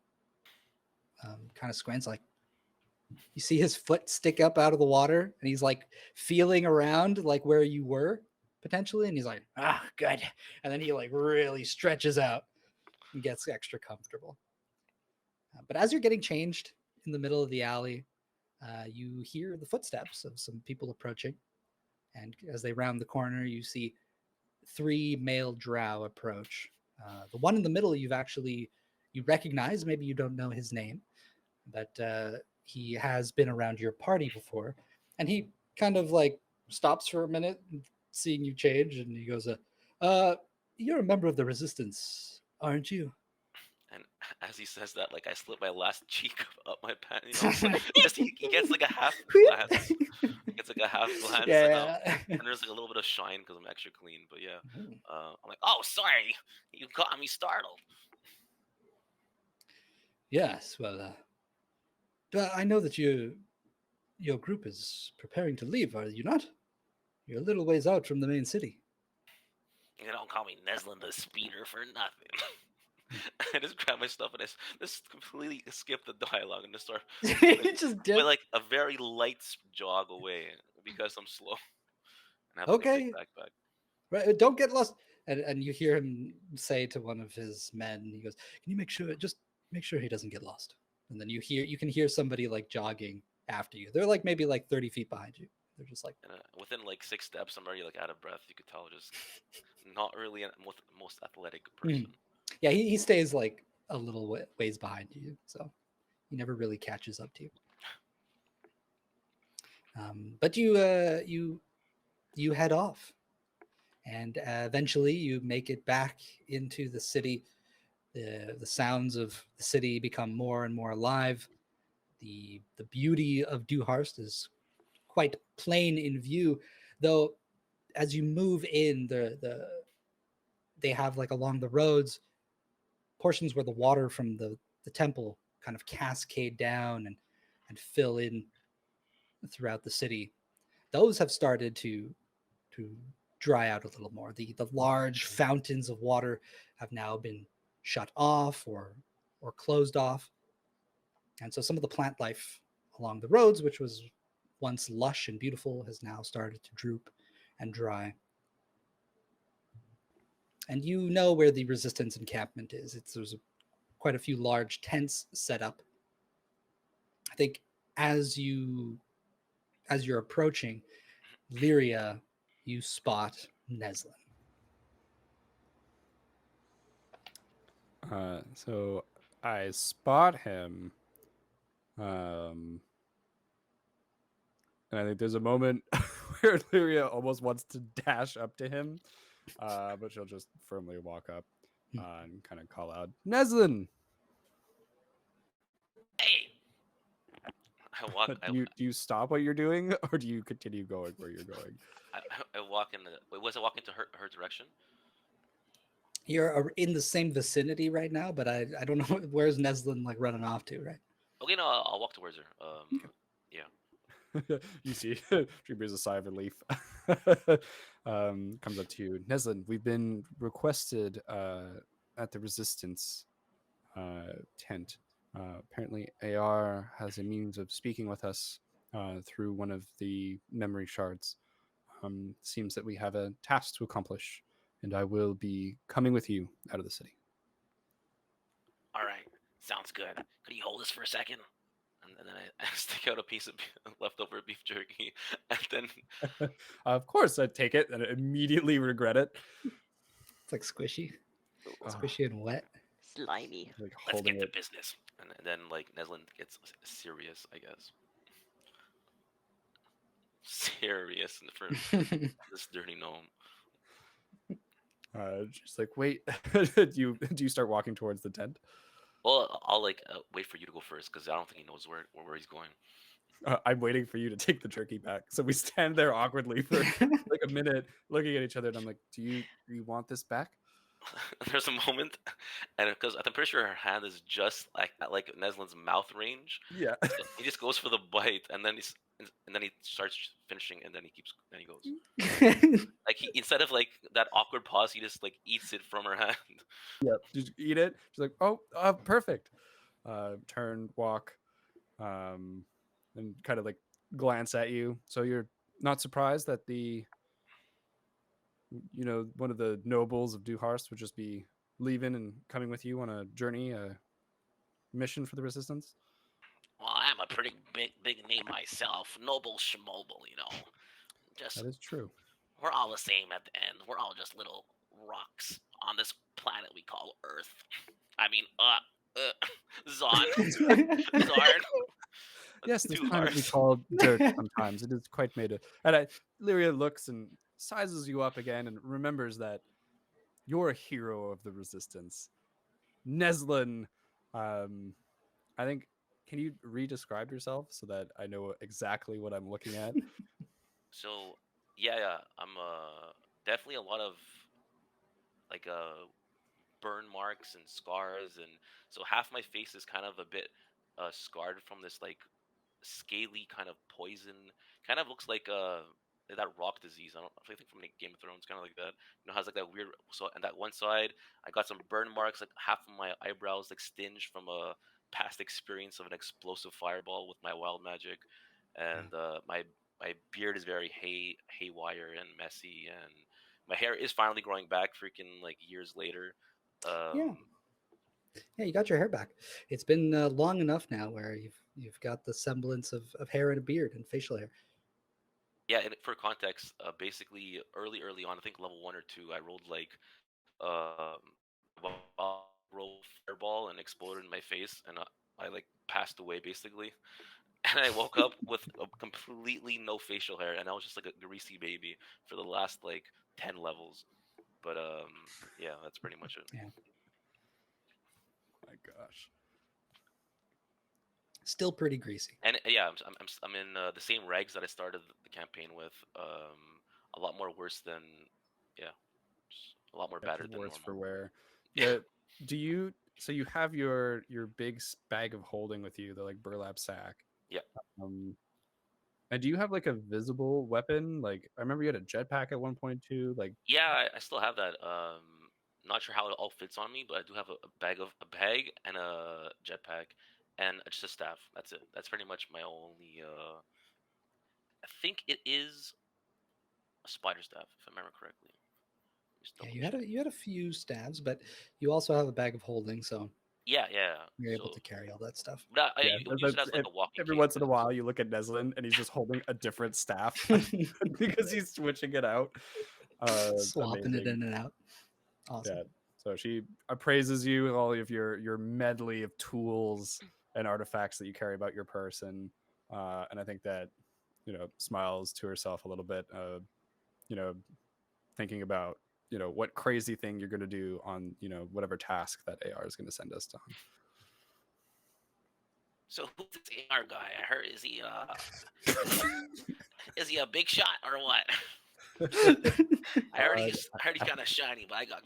Kind of squints, like you see his foot stick up out of the water, and he's like feeling around like where you were potentially, and he's like, ah, good. And then he like really stretches out and gets extra comfortable. But as you're getting changed in the middle of the alley, you hear the footsteps of some people approaching. And as they round the corner, you see 3 male drow approach. The one in the middle you recognize, maybe you don't know his name, but he has been around your party before. And he kind of like stops for a minute, seeing you change, and he goes, you're a member of the Resistance, aren't you? And as he says that, like I slip my last cheek up my pant. He gets like a half glance. He gets like a half glance. Yeah. And there's like a little bit of shine because I'm extra clean. But yeah, I'm like, oh, sorry, you got me startled. Yes, well, I know that your group is preparing to leave, are you not? You're a little ways out from the main city. You don't call me Neslin the Speeder for nothing. I just grab my stuff and I just completely skip the dialogue and just start You just dip. with like a very light jog away because I'm slow. And I have like, a Okay. big backpack. Right, don't get lost. And you hear him say to one of his men, he goes, "Can you make sure he doesn't get lost?" And then you can hear somebody like jogging after you. They're like maybe like 30 feet behind you. They're just like, And within like 6 steps, I'm already like out of breath. You could tell, just not really a most athletic person. Yeah, he stays like a little ways behind you, so he never really catches up to you. But you head off, and eventually you make it back into the city. The sounds of the city become more and more alive. The beauty of Duharst is quite plain in view, though. As you move in, they have like along the roads portions where the water from the temple kind of cascade down and fill in throughout the city. Those have started to dry out a little more. The large fountains of water have now been shut off or closed off. And so some of the plant life along the roads, which was once lush and beautiful, has now started to droop and dry. And you know where the resistance encampment is. There's quite a few large tents set up. I think as you're approaching Lyria, you spot Neslin. So I spot him. And I think there's a moment where Lyria almost wants to dash up to him, but she'll just firmly walk up and kind of call out, Neslin! Hey, I walk. Do you stop what you're doing, or do you continue going where you're going? I walk in the. Wait, was I walking to her direction? You're in the same vicinity right now, but I don't know where's Neslin like running off to, right? Okay, no, I'll walk towards her. Yeah. You see, she breathes a sigh of relief. Comes up to you, Neslin. We've been requested at the Resistance tent. Apparently, AR has a means of speaking with us through one of the memory shards. Seems that we have a task to accomplish, and I will be coming with you out of the city. All right, sounds good. Could you hold this for a second? And then I stick out a piece of leftover beef jerky, and then Of course, I'd take it and immediately regret it. It's like squishy, Ah, squishy and wet. Slimy. like let's holding get to it. business. And then like Neslin gets serious, I guess. Serious for this dirty gnome. She's like, wait, do you start walking towards the tent? Well, I'll like wait for you to go first because I don't think he knows where he's going. I'm waiting for you to take the jerky back. So we stand there awkwardly for like a minute, looking at each other, and I'm like, do you want this back? There's a moment, and because I'm pretty sure her hand is just like at like Neslin's mouth range, Yeah. so he just goes for the bite, and then he starts finishing, and then he goes. Like he instead of like that awkward pause, he just like eats it from her hand. Yeah. Just eat it. She's like, oh, perfect. Turn, walk, and kind of like glance at you. So you're not surprised that one of the nobles of Duharst would just be leaving and coming with you on a journey, a mission for the Resistance? Well, I'm a pretty big name myself, noble schmobel, Just That is true. we're all the same at the end. We're all just little rocks on this planet we call Earth. I mean, Xarn. Xarn. Yes, this Too planet we hard. call dirt sometimes. It is quite made of. And Lyria looks and sizes you up again and remembers that you're a hero of the Resistance. Neslin, I think, can you re-describe yourself so that I know exactly what I'm looking at? So yeah, I'm definitely a lot of like burn marks and scars, and so half my face is kind of a bit scarred from this like scaly kind of poison. Kind of looks like that rock disease. I think from Game of Thrones, kind of like that. Has like that weird. So and that one side, I got some burn marks. Like half of my eyebrows like stinged from a past experience of an explosive fireball with my wild magic, and my beard is very haywire and messy, and my hair is finally growing back, freaking like years later. Yeah. Yeah, you got your hair back. It's been long enough now where you've got the semblance of hair and a beard and facial hair. Yeah, and for context, basically early on, I think level 1 or 2, I rolled like rolled fireball and exploded in my face, and I like passed away basically. And I woke up with completely no facial hair, and I was just like a greasy baby for the last like 10 levels. But yeah, that's pretty much it. Yeah. My gosh. Still pretty greasy. And yeah, I'm in the same rags that I started the campaign with. A lot more worse than, yeah, just a lot more battered than Worse normal. for wear. Yeah. So you have your big bag of holding with you, the like burlap sack. Yeah. And do you have like a visible weapon? Like I remember you had a jetpack at one point too. Like Yeah, I still have that. Not sure how it all fits on me, but I do have a bag and a jetpack and just a staff. That's it. That's pretty much my only. I think it is a spider staff, if I remember correctly. Just Yeah, double you had a few stabs, but you also have a bag of holding, so yeah. you're able So, to carry all that stuff. but I yeah, use it as like a walking. every cane. once in a while you look at Neslin and he's just holding a different staff because he's switching it out. It's Swapping it amazing. in and out. Awesome. Yeah. So she appraises you with all of your medley of tools and artifacts that you carry about your person. And I think that, smiles to herself a little bit, thinking about, what crazy thing you're going to do on, whatever task that AR is going to send us on. So who's this AR guy? I heard is he is he a big shot or what? I heard he's kind of shiny, but I got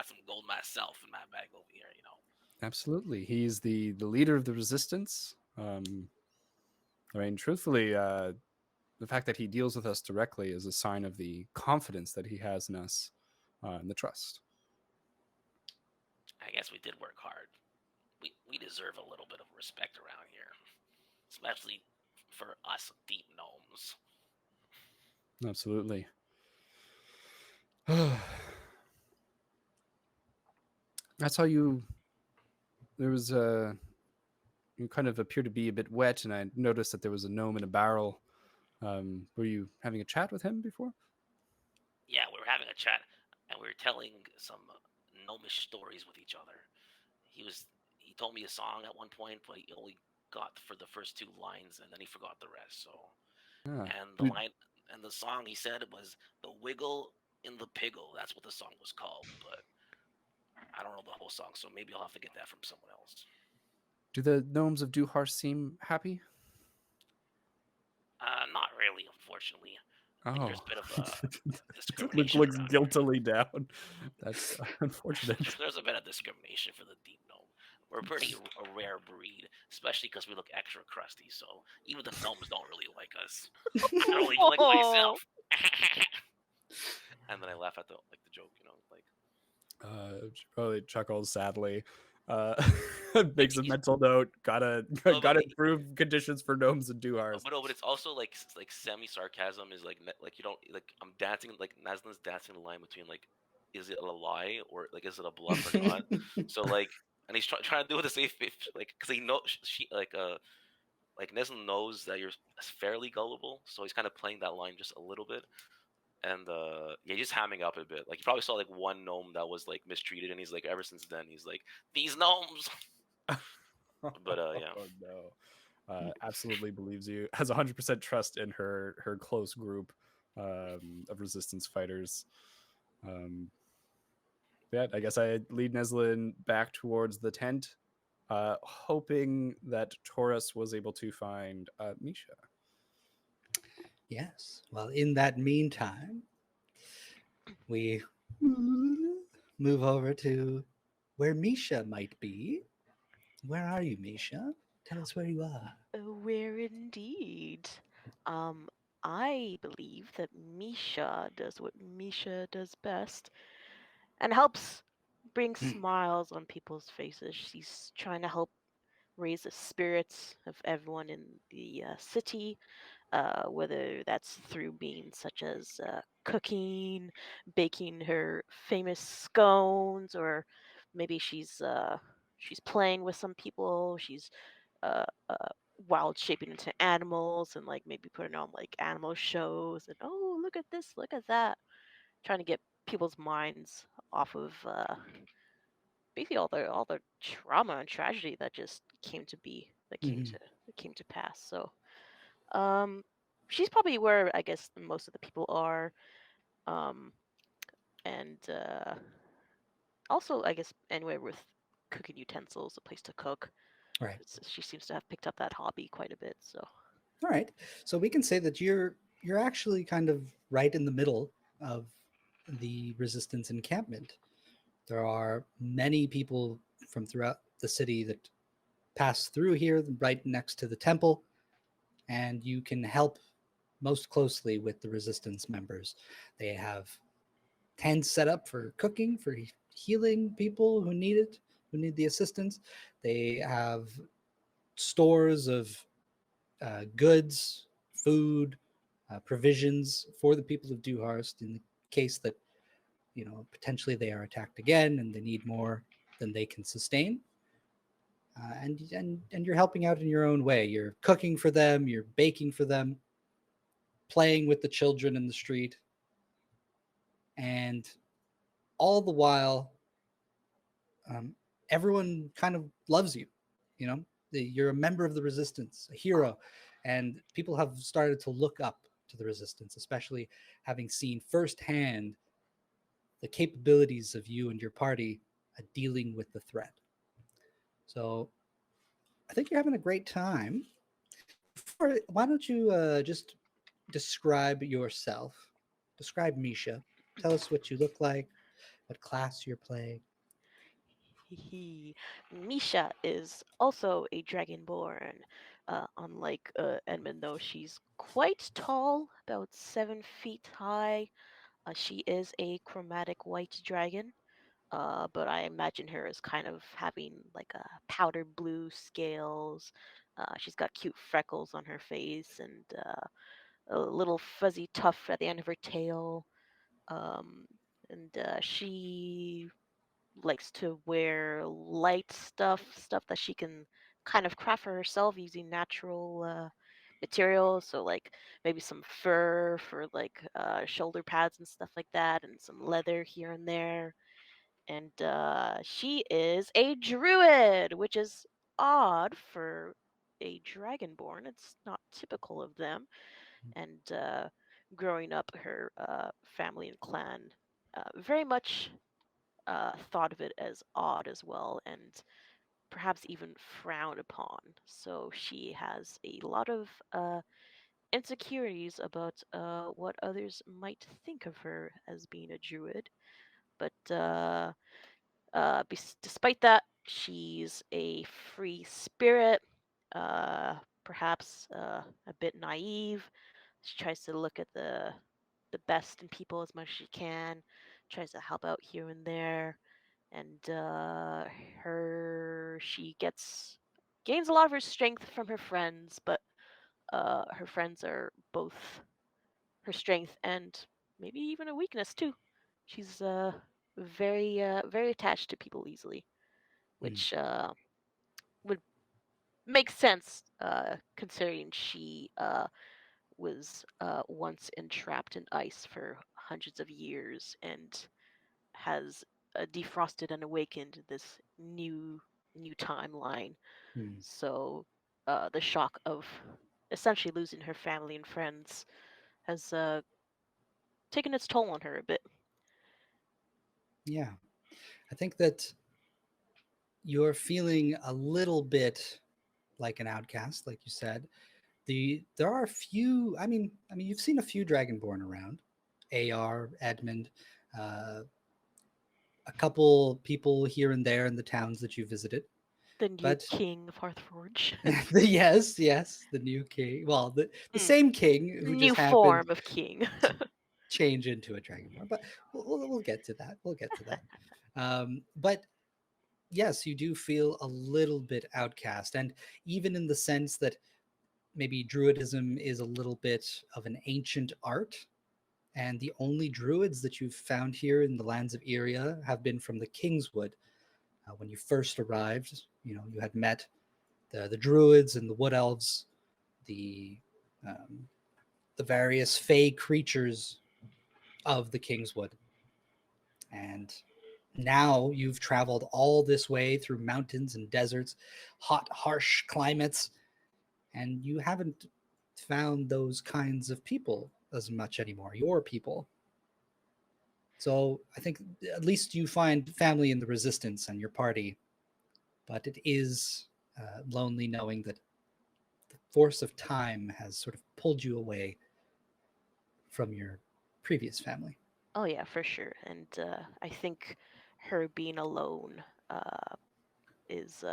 some gold myself in my bag over here. You know. Absolutely, he's the leader of the resistance. I mean, truthfully, the fact that he deals with us directly is a sign of the confidence that he has in us, and the trust. I guess we did work hard. We deserve a little bit of respect around here, especially for us deep gnomes. Absolutely. That's how you. There was a. You kind of appear to be a bit wet, and I noticed that there was a gnome in a barrel. Were you having a chat with him before? Yeah, we were having a chat, and we were telling some gnomish stories with each other. He told me a song at one point, but he only got for the first two lines, and then he forgot the rest. So, Ah, and the line and the song he said was "The Wiggle in the Piggle." That's what the song was called, but I don't know the whole song, so maybe I'll have to get that from someone else. do the gnomes of Duharst seem happy? Not really, unfortunately. I think there's Oh, a bit of Luke discrimination looks around here. guiltily down. That's unfortunate. There's a bit of discrimination for the deep gnome. We're pretty a rare breed, especially because we look extra crusty. So even the gnomes don't really like us. I don't even like myself. And then I laugh at the joke, you know, like Charlie chuckles sadly. Makes a he's- mental note. Gotta No, but improve conditions for gnomes and Duharst. but it's also like semi sarcasm is like you don't like I'm dancing like Neslin's dancing the line between like is it a lie or like is it a bluff or not? So like and he's trying to do it the safe like because he knows she like Neslin knows that you're fairly gullible, so he's kind of playing that line just a little bit. And yeah, just hamming up a bit. Like you probably saw like one gnome that was like mistreated, and he's like ever since then he's like these gnomes. But yeah, Oh no. Absolutely believes you. Has 100% trust in her close group of resistance fighters. Yeah, I guess I lead Neslin back towards the tent, hoping that Toryss was able to find Misha. Yes. Well, in that meantime, we move over to where Misha might be. Where are you, Misha? Tell us where you are. Where indeed. Um, I believe that Misha does what Misha does best and helps bring smiles on people's faces. She's trying to help raise the spirits of everyone in the city, whether that's through means such as cooking, baking her famous scones, or maybe she's playing with some people. She's uh, uh, wild shaping into animals and like maybe putting on like animal shows and oh look at this, look at that, trying to get people's minds off of basically all the trauma and tragedy that just came to be Mhm. that came to pass. So um, she's probably where I guess most of the people are, um, and also I guess anywhere with cooking utensils, a place to cook. Right. She seems to have picked up that hobby quite a bit. So All right. So we can say that you're actually kind of right in the middle of the resistance encampment. There are many people from throughout the city that pass through here right next to the temple, and you can help most closely with the resistance members. They have tents set up for cooking, for healing people who need it, who need the assistance. They have stores of goods, food, provisions for the people of Duharst in the case that potentially they are attacked again and they need more than they can sustain. And you're helping out in your own way. You're cooking for them. You're baking for them. Playing with the children in the street, and all the while, everyone kind of loves you. You know, you're a member of the resistance, a hero, and people have started to look up to the resistance, especially having seen firsthand the capabilities of you and your party at dealing with the threat. So I think you're having a great time. Why don't you just describe yourself? Describe Misha. Tell us what you look like, what class you're playing. Misha is also a dragonborn. Unlike Edmund, though, she's quite tall, about 7 feet high. She is a chromatic white dragon, but I imagine her as kind of having like a powder blue scales. She's got cute freckles on her face and a little fuzzy tuft at the end of her tail. Um, and she likes to wear light stuff that she can kind of craft for herself using natural materials. So like maybe some fur for like shoulder pads and stuff like that, and some leather here and there. And she is a druid, which is odd for a dragonborn. It's not typical of them. And growing up, her family and clan very much thought of it as odd as well, and perhaps even frowned upon. So she has a lot of insecurities about what others might think of her as being a druid. But despite that, she's a free spirit, uh, perhaps a bit naive. She tries to look at the best in people as much as she can, tries to help out here and there, and her she gains a lot of her strength from her friends, but her friends are both her strength and maybe even a weakness too. She's very attached to people easily, Mm, which would make sense considering she was once entrapped in ice for hundreds of years and has defrosted and awakened this new timeline. mm. So the shock of essentially losing her family and friends has taken its toll on her a bit. Yeah, I think that you're feeling a little bit like an outcast, like you said. There are a few. I mean, you've seen a few Dragonborn around. AR, Edmund, uh, a couple people here and there in the towns that you visited. The new But king of Hearthforge. yes, the new king. Well, the Mm, same king who new just happened form of king. to change into a Dragonborn. But we'll get to that. We'll get to that. But yes, you do feel a little bit outcast, and even in the sense that maybe Druidism is a little bit of an ancient art, and the only Druids that you've found here in the lands of Irea have been from the Kingswood. When you first arrived, you had met the Druids and the Wood Elves, the um, the various fey creatures of the Kingswood, and now you've traveled all this way through mountains and deserts, hot, harsh climates, and you haven't found those kinds of people as much anymore, your people. So I think at least you find family in the resistance and your party, but it is lonely knowing that the force of time has sort of pulled you away from your previous family. Oh yeah, for sure. And I think her being alone is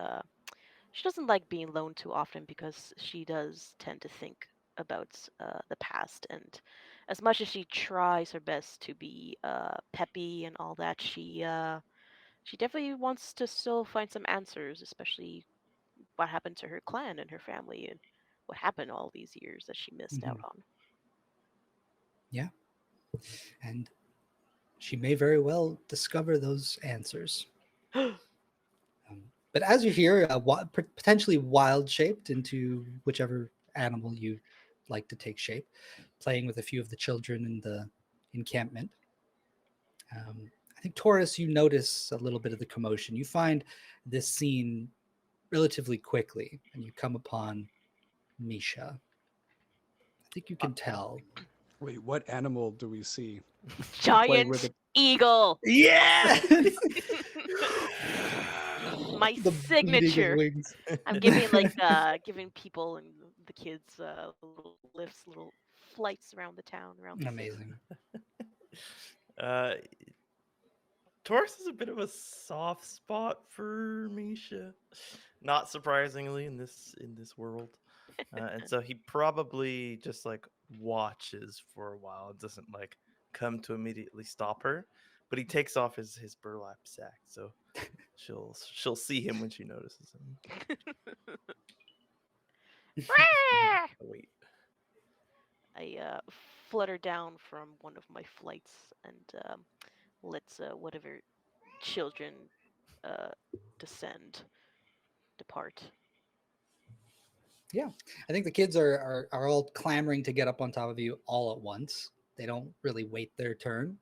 she doesn't like being alone too often because she does tend to think about the past. And as much as she tries her best to be peppy and all that, she definitely wants to still find some answers, especially what happened to her clan and her family and what happened all these years that she missed out Mhm. Yeah, and she may very well discover those answers. on. But as you hear, potentially wild shaped into whichever animal you like to take shape, playing with a few of the children in the encampment. I think Toryss, you notice a little bit of the commotion. You find this scene relatively quickly, and you come upon Misha. I think you Uh, can tell. Wait, what animal do we see? Playing with Giant it. eagle. Yes. My The beating of signature. wings. I'm giving like giving people and the kids little lifts, little flights around the town, around the city. Amazing. Uh, Toryss is a bit of a soft spot for Misha, not surprisingly in this world, and so he probably just like watches for a while. Doesn't like come to immediately stop her, but he takes off his burlap sack, so she'll see him when she notices him. Rah! Oh, wait. I flutter down from one of my flights and let whatever children uh, descend, depart. Yeah, I think the kids are all clamoring to get up on top of you all at once. They don't really wait their turn,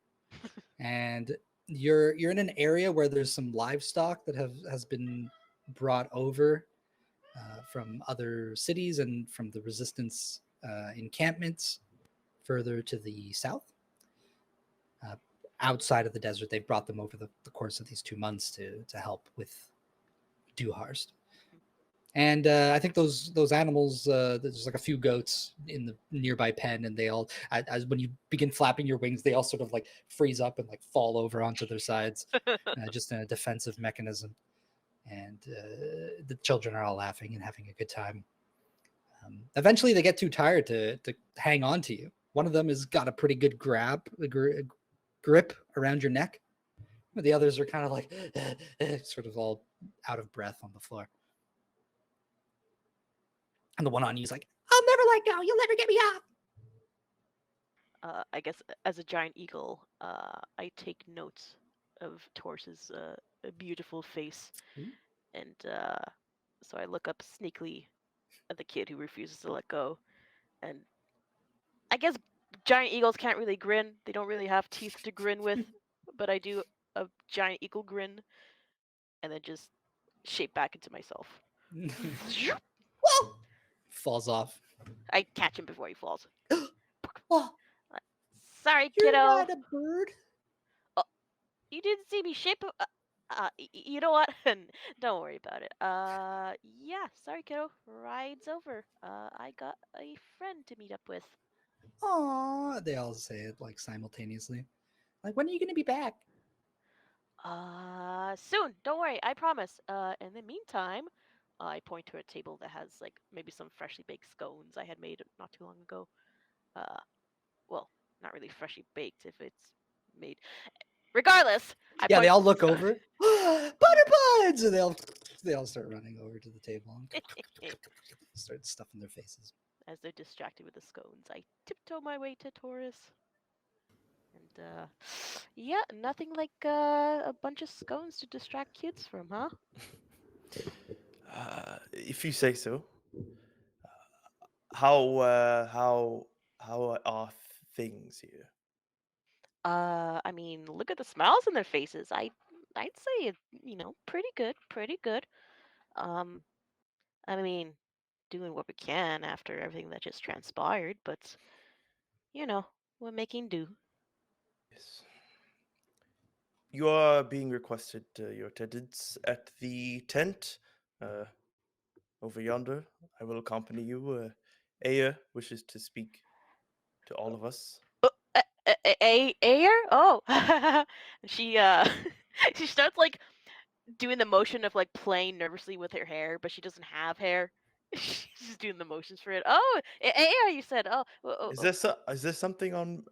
and you're in an area where there's some livestock that has been brought over from other cities and from the resistance encampments further to the south. Uh, Outside of the desert, they've brought them over the course of these 2 months to help with Duharst. And I think those animals, there's like a few goats in the nearby pen, and they all, as when you begin flapping your wings, they all sort of like freeze up and like fall over onto their sides, just in a defensive mechanism. And the children are all laughing and having a good time. Eventually, they get too tired to hang on to you. One of them has got a pretty good grip around your neck. But the others are kind of like sort of all out of breath on the floor. And the one on you is like, I'll never let go. You'll never get me off. I guess as a giant eagle, I take notes of Tors's beautiful face, Ooh. and so I look up sneakily at the kid who refuses to let go. And I guess giant eagles can't really grin; they don't really have teeth to grin with. But I do a giant eagle grin, and then just shape back into myself. Whoa! Falls off. I catch him before he falls. Oh, Sorry, you're kiddo. not a bird. You didn't see me shape. You know what? Don't worry about it. Yeah. Sorry, kiddo. Ride's over. I got a friend to meet up with. Aw, they all say it like simultaneously. Like, when are you going to be back? Soon. Don't worry. I promise. In the meantime, I point to a table that has like maybe some freshly baked scones I had made not too long ago. Well, not really freshly baked if it's made. Regardless, I Yeah, they point. all look over. Butter buds! And they all start running over to the table and start stuffing their faces. As they're distracted with the scones, I tiptoe my way to Toryss. And yeah, nothing like a bunch of scones to distract kids from, huh? If you say so. How are things here? I mean, look at the smiles on their faces. I'd say pretty good, pretty good. Um, I mean, doing what we can after everything that just transpired, but you know, we're making do. Yes. You are being requested your attendance at the tent over yonder. I will accompany you. Aya wishes to speak to all of us. Air? Oh, and she she starts like doing the motion of like playing nervously with her hair, but she doesn't have hair. She's just doing the motions for it. Oh, Air, you said. Oh, Is there something on?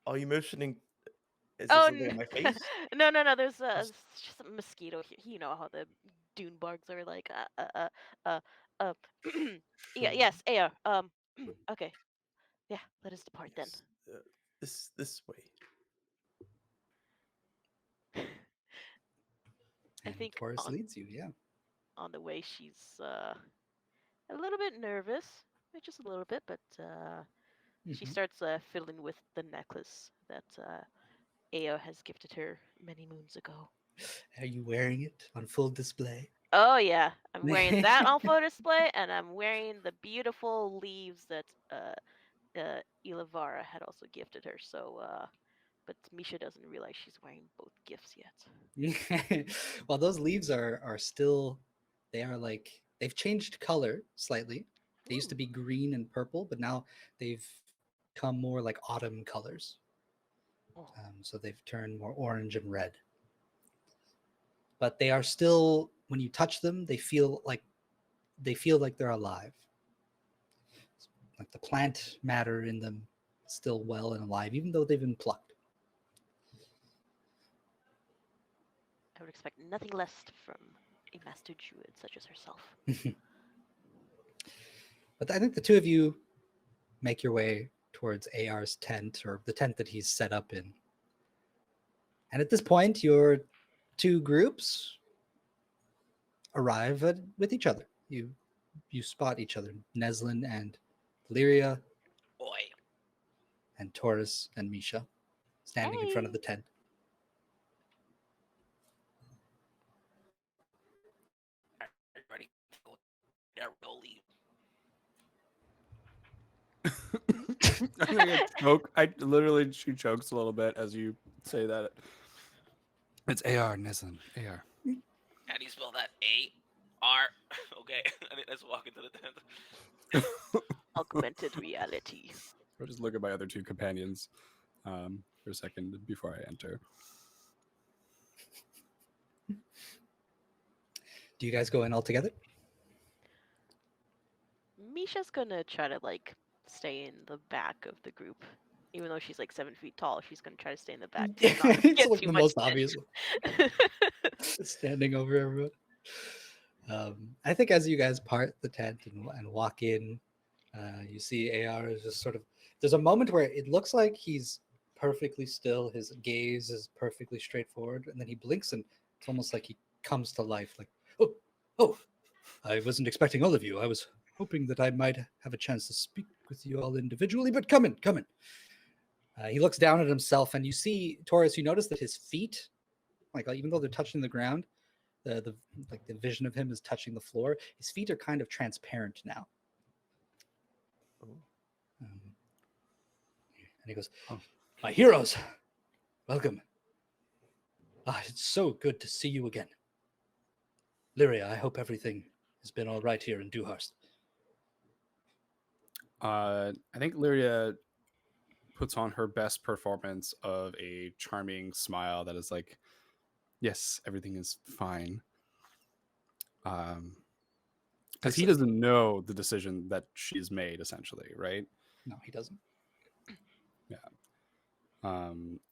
Are you motioning? Is there oh, something on my face? no. There's Just- it's just a mosquito. You know how the dune bugs are like. Uh. uh yeah. Sure. Yes, Air. Okay. Yeah. Let us depart then. Yes. This way. I And think Taurus leads you, yeah. on the way she's a little bit nervous, just a little bit, but she Mhm. starts fiddling with the necklace that Ao has gifted her many moons ago. Are you wearing it on full display? Oh yeah, I'm wearing that on full display, and I'm wearing the beautiful leaves that Ilivara had also gifted her. So but Misha doesn't realize she's wearing both gifts yet. Well, those leaves are still, they are like, they've changed color slightly. They used to be green and purple, but now they've become more like autumn colors. Oh. So they've turned more orange and red. But they are still, when you touch them, they feel like they're alive. Like the plant matter in them is still well and alive, even though they've been plucked. I would expect nothing less from a master druid such as herself. But I think the two of you make your way towards AR's tent, or the tent that he's set up in. And at this point, your two groups arrive with each other. You spot each other, Neslin and Lyria, Oi. and Toryss and Misha, standing in front of Hey. the tent. Ready? Yeah, we'll leave. I think I choke. I literally, she chokes a little bit as you say that. It's AR, Neslin. AR. How do you spell that? A-R. Okay. Let's walk into the tent. Augmented reality. I'll just look at my other two companions for a second before I enter. Do you guys go in all together? Misha's gonna try to like stay in the back of the group. Even though she's like 7 feet tall, she's gonna try to stay in the back to not It's get like too the much most attention. obvious one. Standing over everyone. I think as you guys part the tent and walk in, you see AR is just sort of. There's a moment where it looks like he's perfectly still. His gaze is perfectly straightforward, and then he blinks, and it's almost like he comes to life. Like, oh, I wasn't expecting all of you. I was hoping that I might have a chance to speak with you all individually, but come in. He looks down at himself, and you see Toryss. You notice that his feet, like even though they're touching the ground, the vision of him is touching the floor. His feet are kind of transparent now. And he goes, Oh. "My heroes, welcome. It's so good to see you again. Lyria, I hope everything has been all right here in Duharst." I think Lyria puts on her best performance of a charming smile that is like, yes, everything is fine. Because he doesn't know the decision that she's made, essentially, right? No, he doesn't.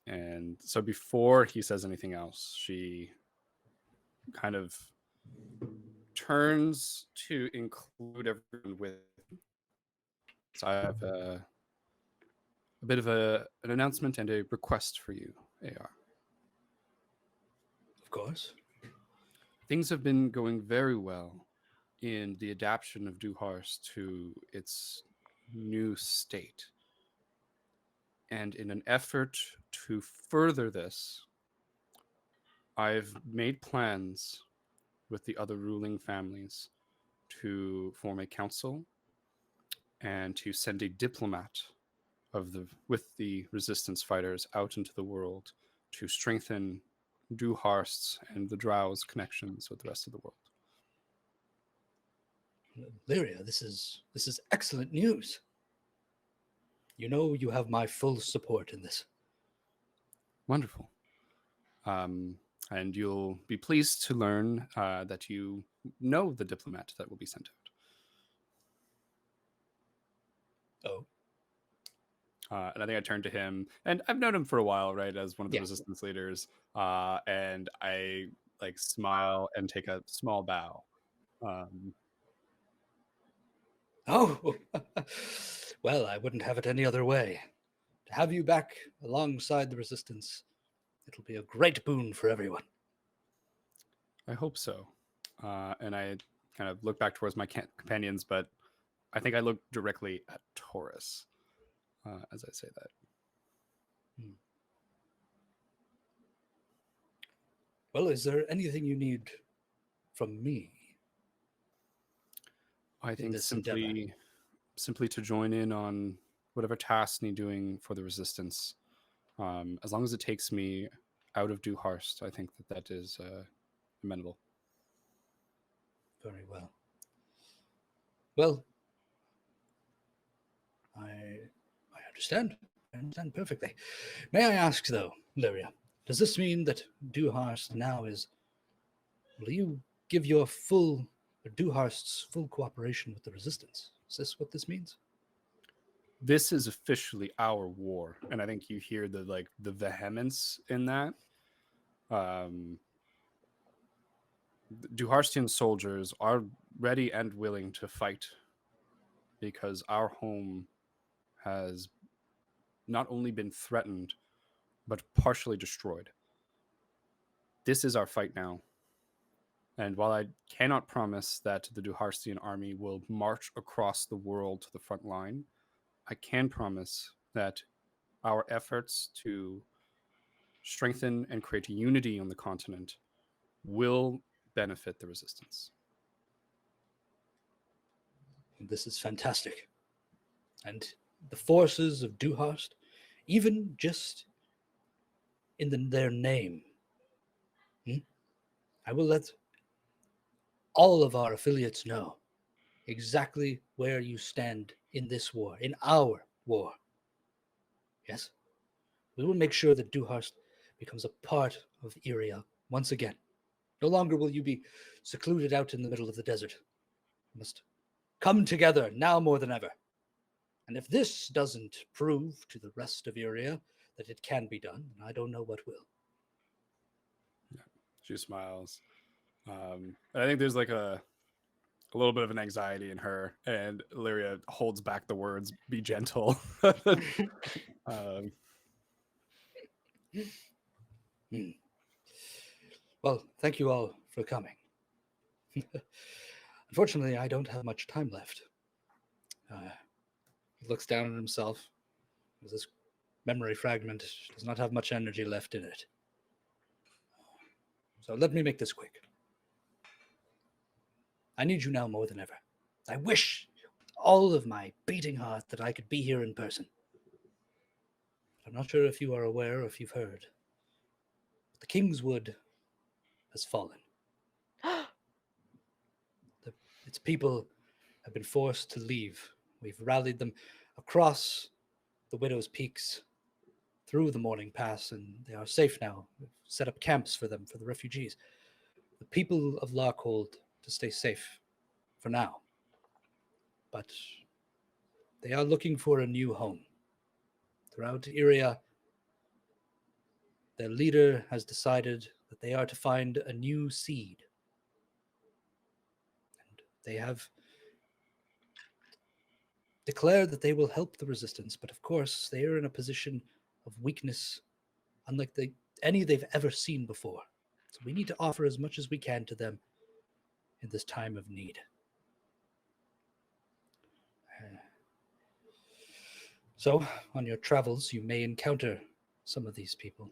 And so before he says anything else, she kind of turns to include everyone with. So I have a bit of an announcement and a request for you, AR. Of course. Things have been going very well in the adaptation of Duharst to its new state. And in an effort to further this, I've made plans with the other ruling families to form a council and to send a diplomat with the resistance fighters out into the world to strengthen Duharst's and the Drow's connections with the rest of the world. Lyria, this is excellent news. You know you have my full support in this. Wonderful. And you'll be pleased to learn that you know the diplomat that will be sent out. Oh. And I think I turned to him, and I've known him for a while, right, as one of the Yeah. resistance leaders. And I like smile and take a small bow. Oh, well, I wouldn't have it any other way. To have you back alongside the resistance, it'll be a great boon for everyone. I hope so. And I kind of look back towards my companions, but I think I look directly at Toryss as I say that. Well, is there anything you need from me? I think this endeavor? simply to join in on whatever tasks need doing for the resistance. As long as it takes me out of Duharst, I think that is amenable. Very well. Well, I understand. I understand perfectly. May I ask, though, Lyria, does this mean that Duharst now is... Will you give your Duharst's full cooperation with the Resistance? Is this what this means? This is officially our war, and I think you hear the vehemence in that. Duharstian soldiers are ready and willing to fight because our home has not only been threatened but partially destroyed. This is our fight now. And while I cannot promise that the Duharstian army will march across the world to the front line, I can promise that our efforts to strengthen and create unity on the continent will benefit the resistance. This is fantastic. And the forces of Duharst, even just in their name, I will let all of our affiliates know exactly where you stand in this war, in our war. Yes? We will make sure that Duharst becomes a part of Irea once again. No longer will you be secluded out in the middle of the desert. You must come together now more than ever. And if this doesn't prove to the rest of Irea that it can be done, then I don't know what will. Yeah, she smiles. I think there's like a little bit of an anxiety in her, and Lyria holds back the words, "Be gentle." Well, thank you all for coming. Unfortunately, I don't have much time left. He looks down at himself. This memory fragment does not have much energy left in it. So let me make this quick. I need you now more than ever. I wish all of my beating heart that I could be here in person. But I'm not sure if you are aware or if you've heard. But the Kingswood has fallen. Its people have been forced to leave. We've rallied them across the Widow's Peaks through the Morning Pass, and they are safe now. We've set up camps for them, for the refugees. The people of Larkhold to stay safe for now. But they are looking for a new home. Throughout Irea, their leader has decided that they are to find a new seed. And they have declared that they will help the resistance, but of course they are in a position of weakness unlike any they've ever seen before. So we need to offer as much as we can to them in this time of need. So, on your travels, you may encounter some of these people.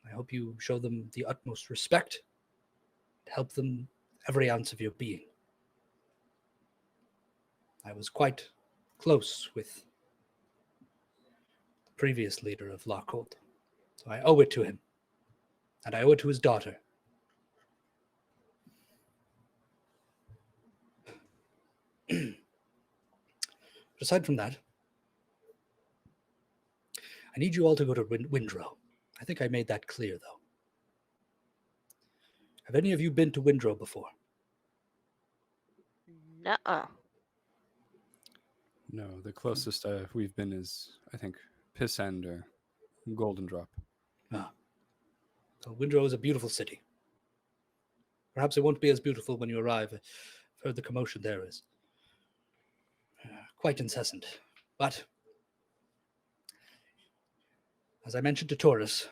I hope you show them the utmost respect, help them every ounce of your being. I was quite close with the previous leader of Lockhold, so I owe it to him, and I owe it to his daughter. Aside from that, I need you all to go to Windrow. I think I made that clear, though. Have any of you been to Windrow before? Nuh-uh. No, the closest we've been is, I think, Piss End or Golden Drop. Ah. So Windrow is a beautiful city. Perhaps it won't be as beautiful when you arrive. I've heard the commotion there is quite incessant. But as I mentioned to Toryss,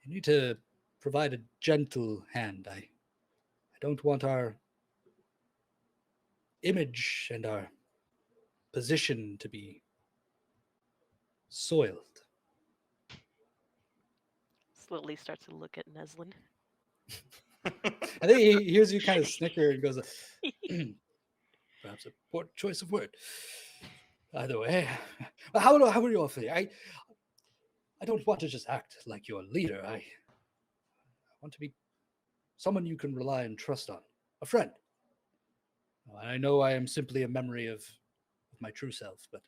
you need to provide a gentle hand. I don't want our image and our position to be soiled. Slowly starts to look at Neslin. I think he hears you kind of snicker and goes, perhaps a poor choice of word. Either way, how are you all feeling? I don't want to just act like your leader. I want to be someone you can rely and trust on, a friend. I know I am simply a memory of my true self, but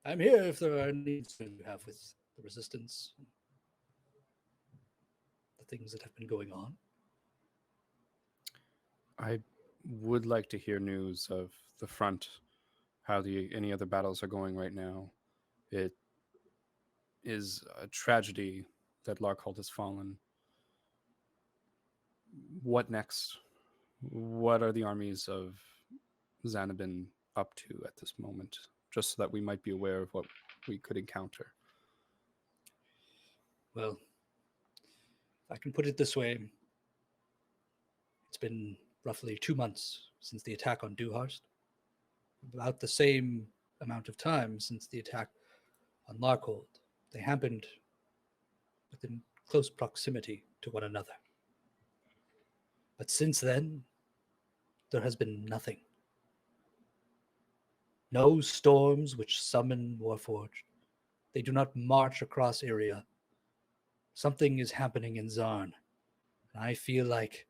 I'm here if there are needs you have with the resistance, the things that have been going on. I would like to hear news of the front, how any other battles are going right now. It is a tragedy that Larkhold has fallen. What next? What are the armies of Xanabin up to at this moment? Just so that we might be aware of what we could encounter. Well, if I can put it this way, it's been roughly 2 months since the attack on Duharst. About the same amount of time since the attack on Larkhold. They happened within close proximity to one another. But since then, there has been nothing. No storms which summon Warforged. They do not march across Irea. Something is happening in Xarn. And I feel like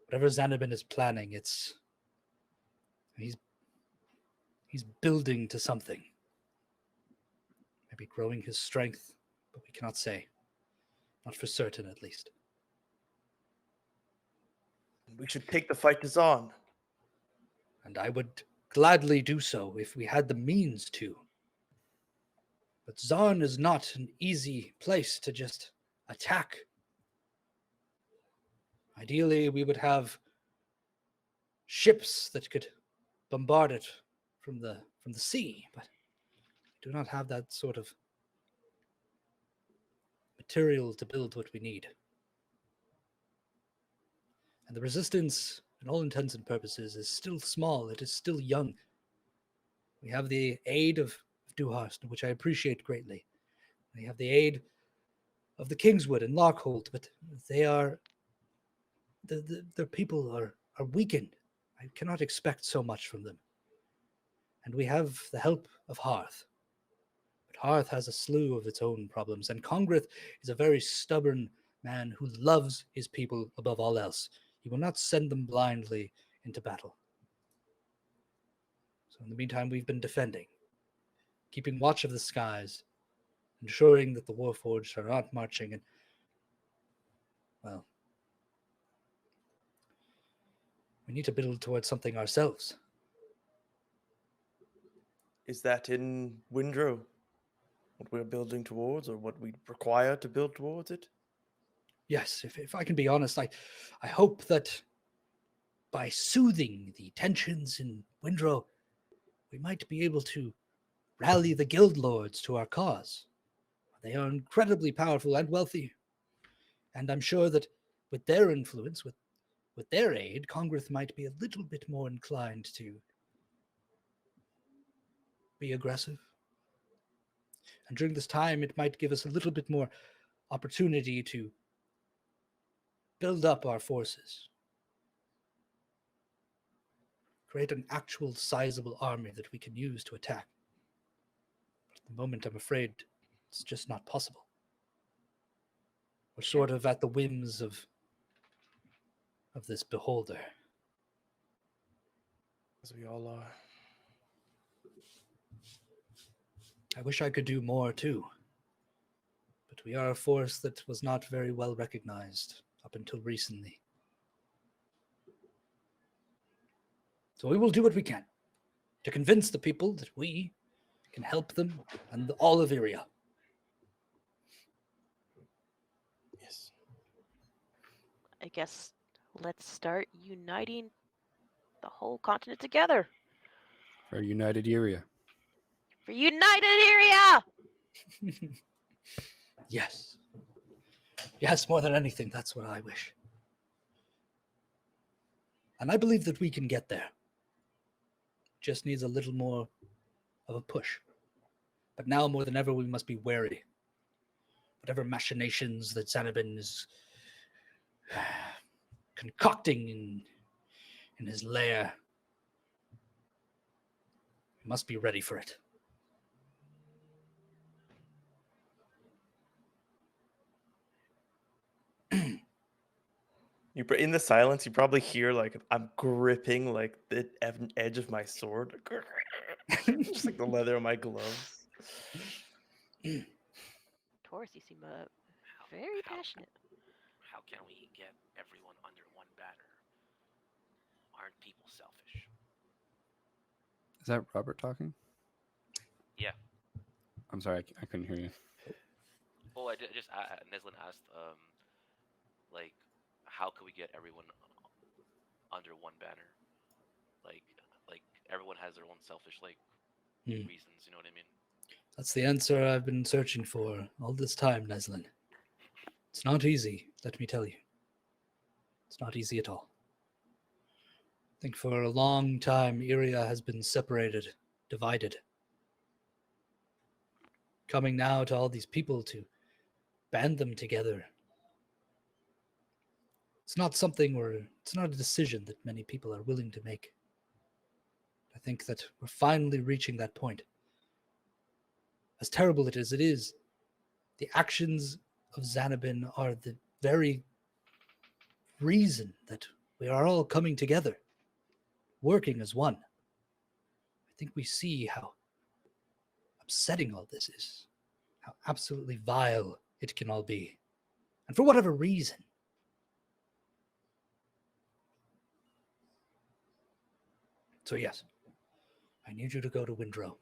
whatever Xanabin is planning, he's building to something. Maybe growing his strength, but we cannot say. Not for certain, at least. We should take the fight to Xarn. And I would gladly do so if we had the means to. But Xarn is not an easy place to just attack. Ideally, we would have ships that could bombard it from the sea, but we do not have that sort of material to build what we need. And the resistance, in all intents and purposes, is still small. It is still young. We have the aid of Duharst, which I appreciate greatly. We have the aid of the Kingswood and Lockhold, but they are their people are weakened. I cannot expect so much from them. And we have the help of Hearth. But Hearth has a slew of its own problems, and Congrith is a very stubborn man who loves his people above all else. He will not send them blindly into battle. So in the meantime, we've been defending, keeping watch of the skies, ensuring that the Warforged are not marching, and, well, we need to build towards something ourselves. Is that in Windrow? What we're building towards, or what we require to build towards it? Yes, if I can be honest, I hope that by soothing the tensions in Windrow, we might be able to rally the guild lords to our cause. They are incredibly powerful and wealthy, and I'm sure that with their influence, with their aid, Congress might be a little bit more inclined to be aggressive. And during this time, it might give us a little bit more opportunity to build up our forces, create an actual sizable army that we can use to attack. But at the moment, I'm afraid it's just not possible. We're sort of at the whims of this beholder. As we all are. I wish I could do more too. But we are a force that was not very well recognized up until recently. So we will do what we can to convince the people that we can help them and all of Irea. Yes. I guess let's start uniting the whole continent together. For a united area. For united area! Yes. Yes, more than anything, that's what I wish. And I believe that we can get there. Just needs a little more of a push. But now more than ever, we must be wary. Whatever machinations that Xanabin is concocting in his lair, we must be ready for it. In the silence, you probably hear like I'm gripping like the edge of my sword, just like the leather of my gloves. Toryss, you seem very passionate. How can we get everyone under one banner? Aren't people selfish? Is that Robert talking? Yeah. I'm sorry, I couldn't hear you. Oh, I just Neslin asked, like, how can we get everyone under one banner? Like everyone has their own selfish reasons. You know what I mean? That's the answer I've been searching for all this time, Neslin. It's not easy, let me tell you. It's not easy at all. I think for a long time, Irea has been separated, divided. Coming now to all these people to band them together. It's not something it's not a decision that many people are willing to make. I think that we're finally reaching that point. As terrible it is, the actions of Xanabin are the very reason that we are all coming together, working as one. I think we see how upsetting all this is, how absolutely vile it can all be, and for whatever reason. So yes, I need you to go to Windrow.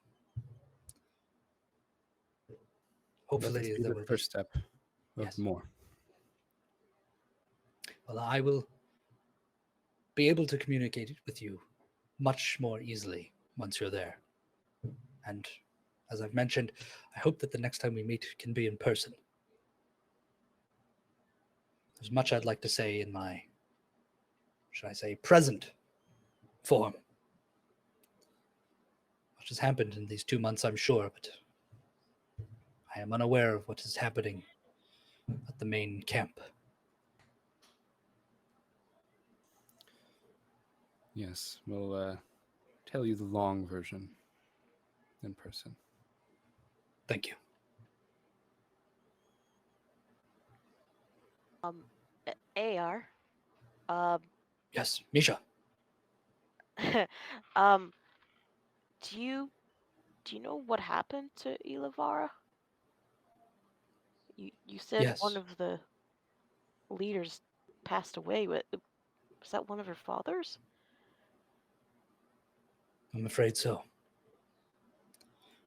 Hopefully Let this be there the will first step of Yes. more. Well, I will be able to communicate with you much more easily once you're there. And as I've mentioned, I hope that the next time we meet can be in person. There's much I'd like to say in my, should I say, present form. Much has happened in these 2 months, I'm sure, but I am unaware of what is happening at the main camp. Yes, we'll tell you the long version in person. Thank you. AR. Yes, Misha. Do you know what happened to Ilavara? You said Yes. one of the leaders passed away. Was that one of her fathers? I'm afraid so.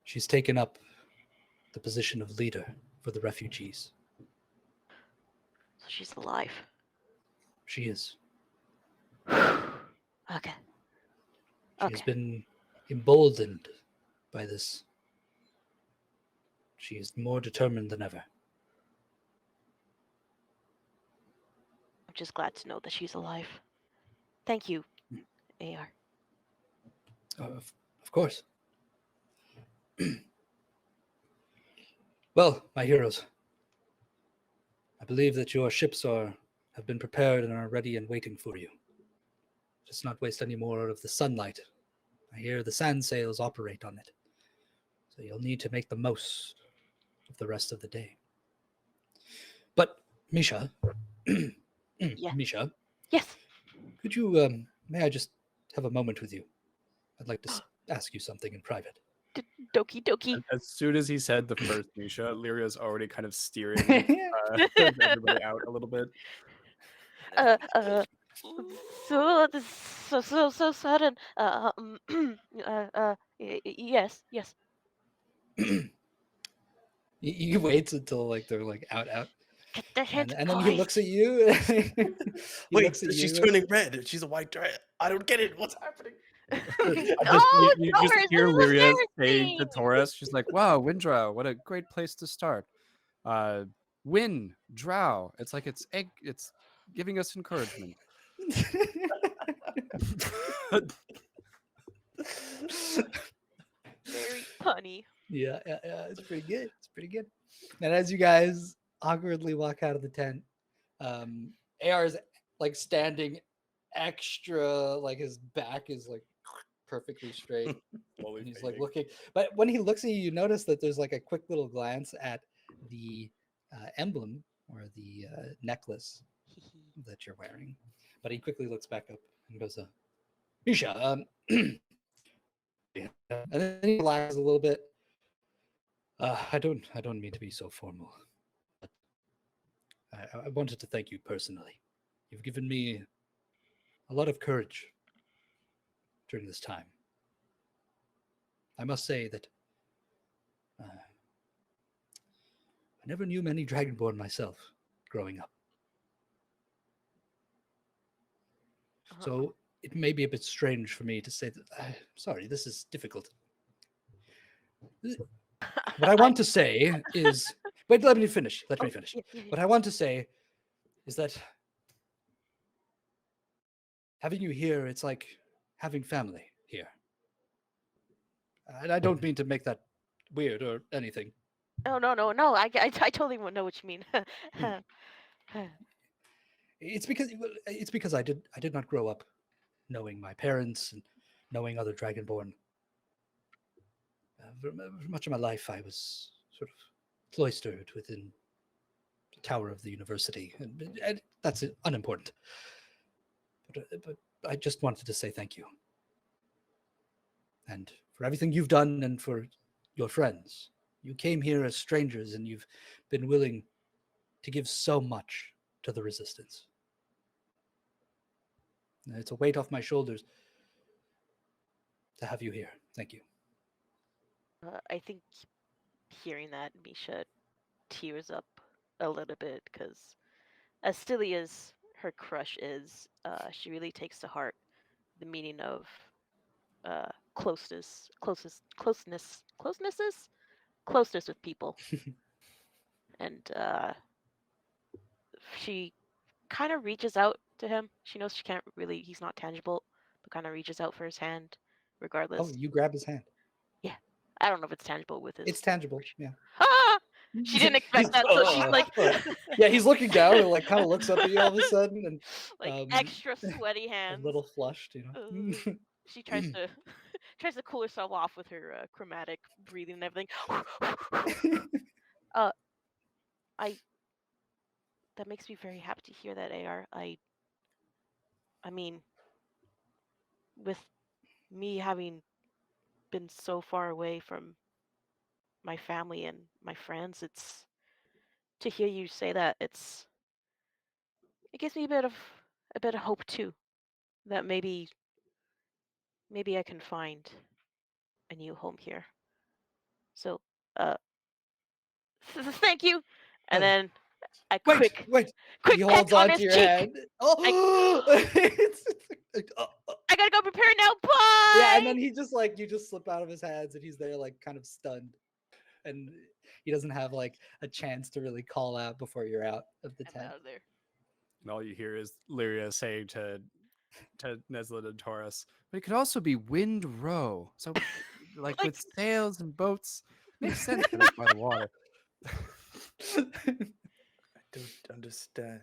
She's taken up the position of leader for the refugees. So she's alive. She is. Okay. She has been emboldened by this. She is more determined than ever. I'm just glad to know that she's alive. Thank you, AR. Of course. Well, my heroes, I believe that your ships have been prepared and are ready and waiting for you. Just not waste any more of the sunlight. I hear the sand sails operate on it. So you'll need to make the most of the rest of the day. But, Misha, Yeah. Misha, Yes. could you, may I just have a moment with you? I'd like to ask you something in private. Doki doki. As soon as he said the first Misha, Lyria's already kind of steering everybody out a little bit. So sudden. Yes. He waits until like they're like out, Get the hint, and then he boys. looks at you. Wait, she's turning red. She's a white dragon. I don't get it. What's happening? You just Toryss, hear this is Lyria say embarrassing. to Toryss, she's like, "Wow, Windrow, what a great place to start. Win, drow. It's like it's giving us encouragement." Very punny. Yeah, it's pretty good. It's pretty good. And as you guys awkwardly walk out of the tent, AR is like standing extra, like his back is like perfectly straight. And he's like looking, but when he looks at you, you notice that there's like a quick little glance at the emblem or the necklace that you're wearing. But he quickly looks back up and goes, Misha, and then he relaxes a little bit. I don't mean to be so formal, but I wanted to thank you personally. You've given me a lot of courage during this time. I must say that I never knew many Dragonborn myself growing up. So it may be a bit strange for me to say that. Sorry, this is difficult. What I want to say is, wait, let me finish. Let me finish. What I want to say is that having you here, it's like having family here. And I don't mean to make that weird or anything. Oh no! I totally know what you mean. It's because I did not grow up knowing my parents and knowing other Dragonborn. For much of my life, I was sort of cloistered within the tower of the university, and that's unimportant. But I just wanted to say thank you, and for everything you've done, and for your friends. You came here as strangers, and you've been willing to give so much to the resistance. And it's a weight off my shoulders to have you here. Thank you. I think hearing that, Misha tears up a little bit because, as silly as her crush is, she really takes to heart the meaning of closeness with people, and she kind of reaches out to him. She knows he's not tangible, but kind of reaches out for his hand, regardless. Oh, you grab his hand. Yeah, I don't know if it's tangible with his. It's tangible. Yeah. Ah! She didn't expect that, so she's like, yeah, he's looking down and like kind of looks up at you all of a sudden, and like extra sweaty hands, a little flushed, you know. She tries to cool herself off with her chromatic breathing and everything. That makes me very happy to hear that, AR. I mean, with me having been so far away from my family and my friends, it's to hear you say that, it gives me a bit of hope too, that maybe I can find a new home here. So, thank you. And then I quick he holds peck on onto his your cheek. hand. Oh, I gotta go prepare now. Bye. Yeah, and then he just like you just slip out of his hands, and he's there like kind of stunned, and he doesn't have like a chance to really call out before you're out of the I'm tent. out of there. And all you hear is Lyria saying to Neslin and Toryss, but it could also be wind row. So like with sails and boats. Makes sense when it's by the water. I don't understand.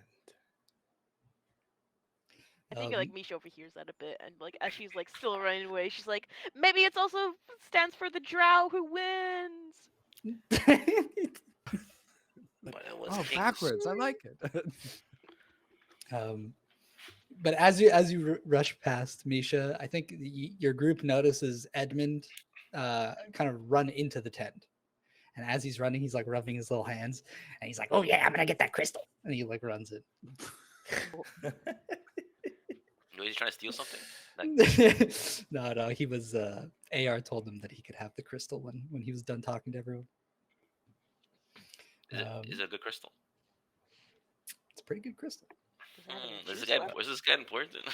I think like Misha overhears that a bit, and like as she's like still running away, she's like, maybe it's also stands for the drow who wins. Oh, backwards! I like it. But as you rush past Misha, I think your group notices Edmund kind of run into the tent. And as he's running, he's like rubbing his little hands, and he's like, "Oh yeah, I'm gonna get that crystal," and he like runs it. Was he trying to steal something? No, he was. AR told him that he could have the crystal when he was done talking to everyone. Is it a good crystal? It's a pretty good crystal. Is this guy important?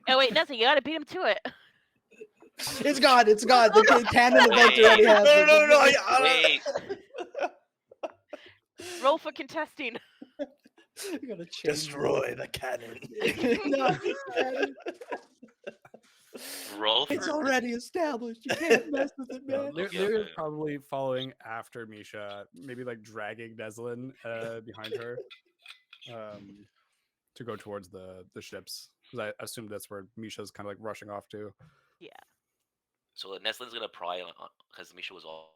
Oh wait, Nessie, you gotta beat him to it. It's gone. It's gone. The canon event already happened. No. Wait. Roll for contesting. You gotta Destroy the cannon. No, Roll for it's already established. You can't mess with it, man. Lyria's probably following after Misha, maybe like dragging Neslin behind her to go towards the ships. Because I assume that's where Misha's kind of like rushing off to. Yeah. So Neslin's gonna pry on because Misha was all.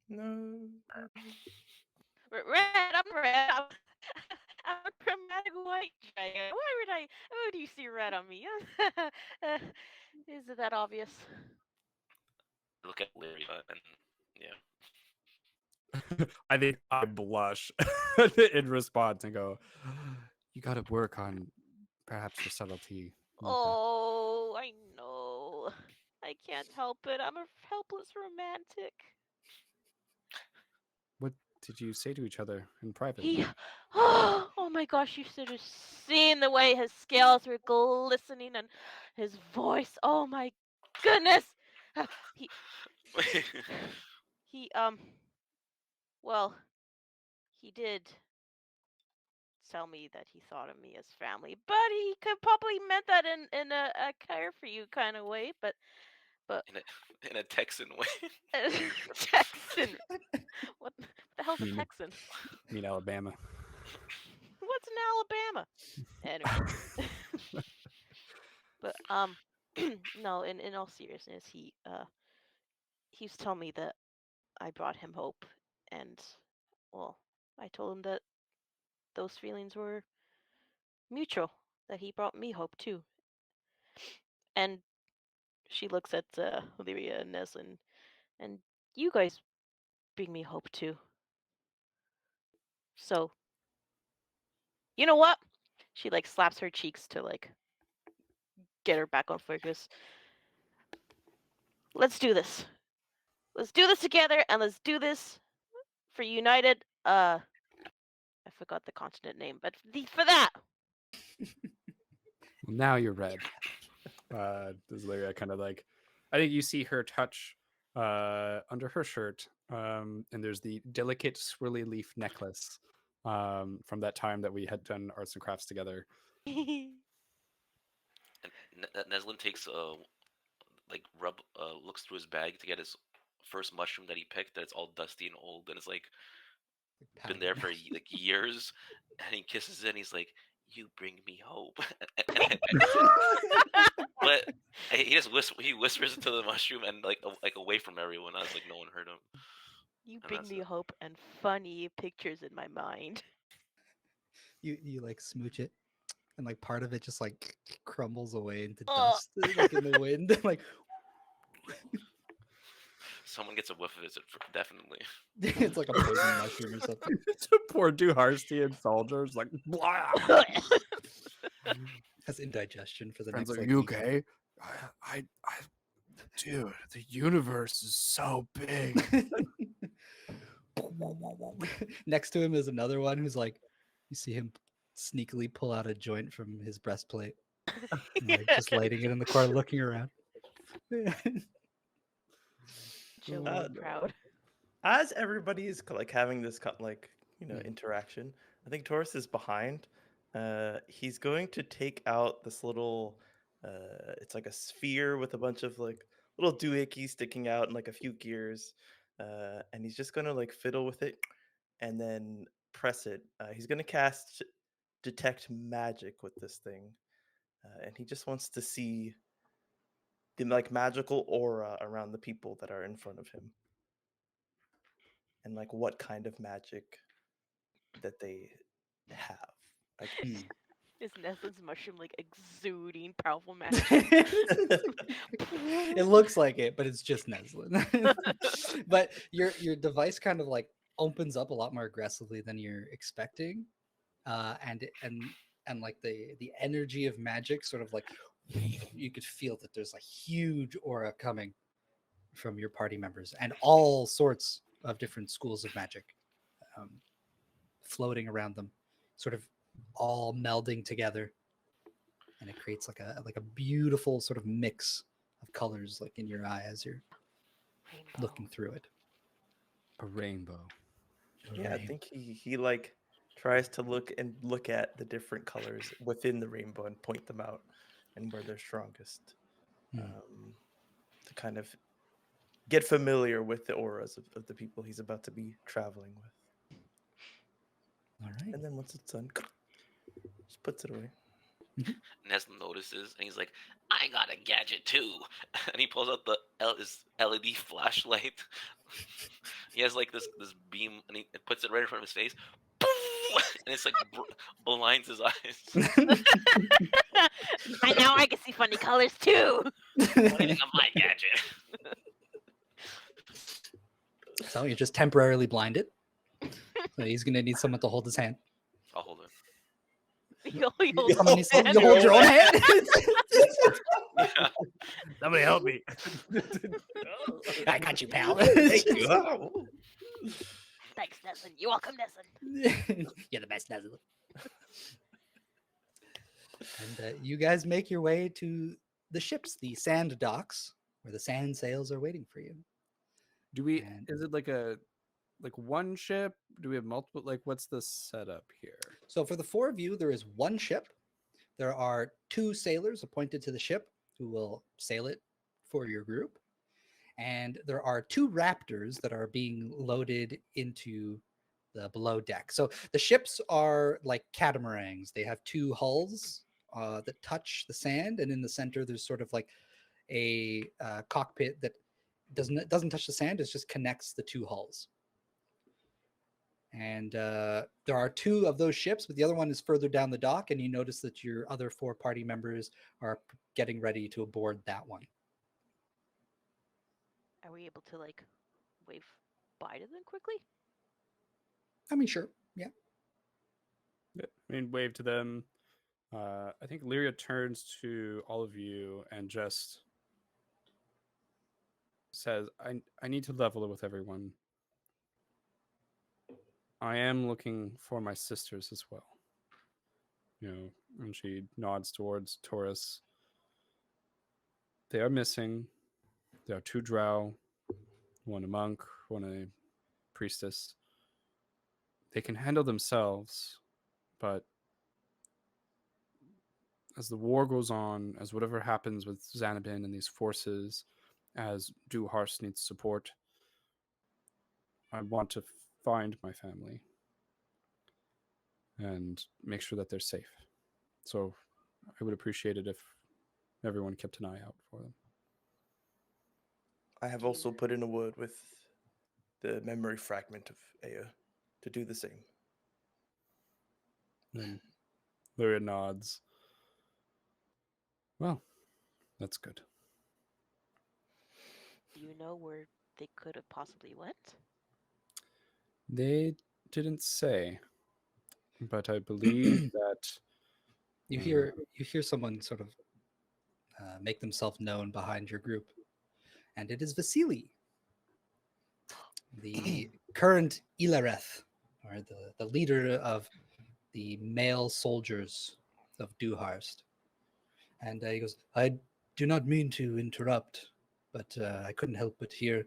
No. Red. I'm red. I'm a chromatic white dragon. Why would you see red on me? Is it that obvious? Look at Lyria and yeah. I think I blush in response and go, "You got to work on perhaps your subtlety." Misha." Oh, I know. I can't help it. I'm a helpless romantic. What did you say to each other in private? He, oh my gosh, you should have seen the way his scales were glistening and his voice. Oh my goodness. He, he, well, he did tell me that he thought of me as family, but he could probably meant that in a care for you kind of way, but in a Texan way. Texan. What the hell's a Mean- Texan? mean Alabama. What's in Alabama? Anyway. But no, in all seriousness, he was telling me that I brought him hope, and well, I told him that those feelings were mutual, that he brought me hope too. And she looks at Lyria and Neslin, and you guys bring me hope too. So, you know what? She like slaps her cheeks to like get her back on focus. Let's do this. Let's do this together, and let's do this for United. I forgot the continent name, but for that. Well, now you're red. Does Lyria kind of like? I think you see her touch under her shirt, and there's the delicate swirly leaf necklace from that time that we had done arts and crafts together. And Neslin takes like looks through his bag to get his first mushroom that he picked. That it's all dusty and old, and it's like been there for like years. And he kisses it, and he's like, "You bring me hope." But he just he whispers into the mushroom and like away from everyone. I was like, no one heard him. You And bring that's me it. hope and funny pictures in my mind. You like smooch it, and like part of it just like crumbles away into Oh. dust, like in the wind. Like Someone gets a whiff of it, definitely. it's like a poison mushroom or something. Poor Duharstian soldiers, like, blah. Has indigestion for the Friends, next are like you week. okay? Dude, the universe is so big. Next to him is another one who's like, you see him sneakily pull out a joint from his breastplate, and, like, just lighting it in the corner, looking around. Joe was no. proud. As everybody is like having this Mm. interaction, I think Toryss is behind. He's going to take out this little it's like a sphere with a bunch of like little doohickeys sticking out and like a few gears. And he's just gonna like fiddle with it and then press it. He's gonna cast detect magic with this thing. And he just wants to see the like magical aura around the people that are in front of him. And like what kind of magic that they have. Like, Is Neslin's mushroom like exuding powerful magic? It looks like it, but it's just Neslin. But your device kind of like opens up a lot more aggressively than you're expecting, and like the energy of magic sort of like you could feel that there's a huge aura coming from your party members and all sorts of different schools of magic floating around them, sort of all melding together, and it creates like a beautiful sort of mix of colors like in your eye as you're Rainbow. looking through it. A rainbow. yeah, I think he like tries to look at the different colors within the rainbow and point them out and where they're strongest. To kind of get familiar with the auras of the people he's about to be traveling with. All right. And then once it's done, just puts it away. Neslin notices, and he's like, "I got a gadget too," and he pulls out his LED flashlight. He has like this beam, and he puts it right in front of his face, and it's like blinds his eyes. And now I can see funny colors too. What do you think of my gadget? So you're just temporarily blinded. So he's gonna need someone to hold his hand. I'll hold it. Someone needs you hold your own hand. Somebody help me. I got you, pal. Thank you. Thanks, Neslin. You're welcome, Neslin. You're the best, Neslin. And you guys make your way to the ships, the sand docks, where the sand sails are waiting for you. Do we? And- Is it like one ship? Do we have multiple? Like, what's the setup here? So for the four of you, there is one ship. There are two sailors appointed to the ship who will sail it for your group. And there are two raptors that are being loaded into the below deck. So the ships are like catamarans. They have two hulls that touch the sand, and in the center there's sort of like a cockpit that doesn't touch the sand. It just connects the two hulls. And there are two of those ships, but the other one is further down the dock, and you notice that your other four party members are getting ready to board that one. Are we able to like wave bye to them quickly? I mean, sure. Yeah. Yeah, I mean, wave to them. I think Lyria turns to all of you and just says, I need to level it with everyone. I am looking for my sisters as well. You know, and she nods towards Toryss. They are missing. There are two drow, one a monk, one a priestess. They can handle themselves, but as the war goes on, as whatever happens with Xanabin and these forces, as Duharst needs support, I want to find my family and make sure that they're safe. So I would appreciate it if everyone kept an eye out for them. I have also put in a word with the memory fragment of Aya to do the same. And Lyria nods. Well, that's good. Do you know where they could have possibly went? They didn't say, but I believe that You hear someone sort of make themselves known behind your group, and it is Vasily, the current Ilareth, or the leader of the male soldiers of Duharst. And he goes, "I do not mean to interrupt, but I couldn't help but hear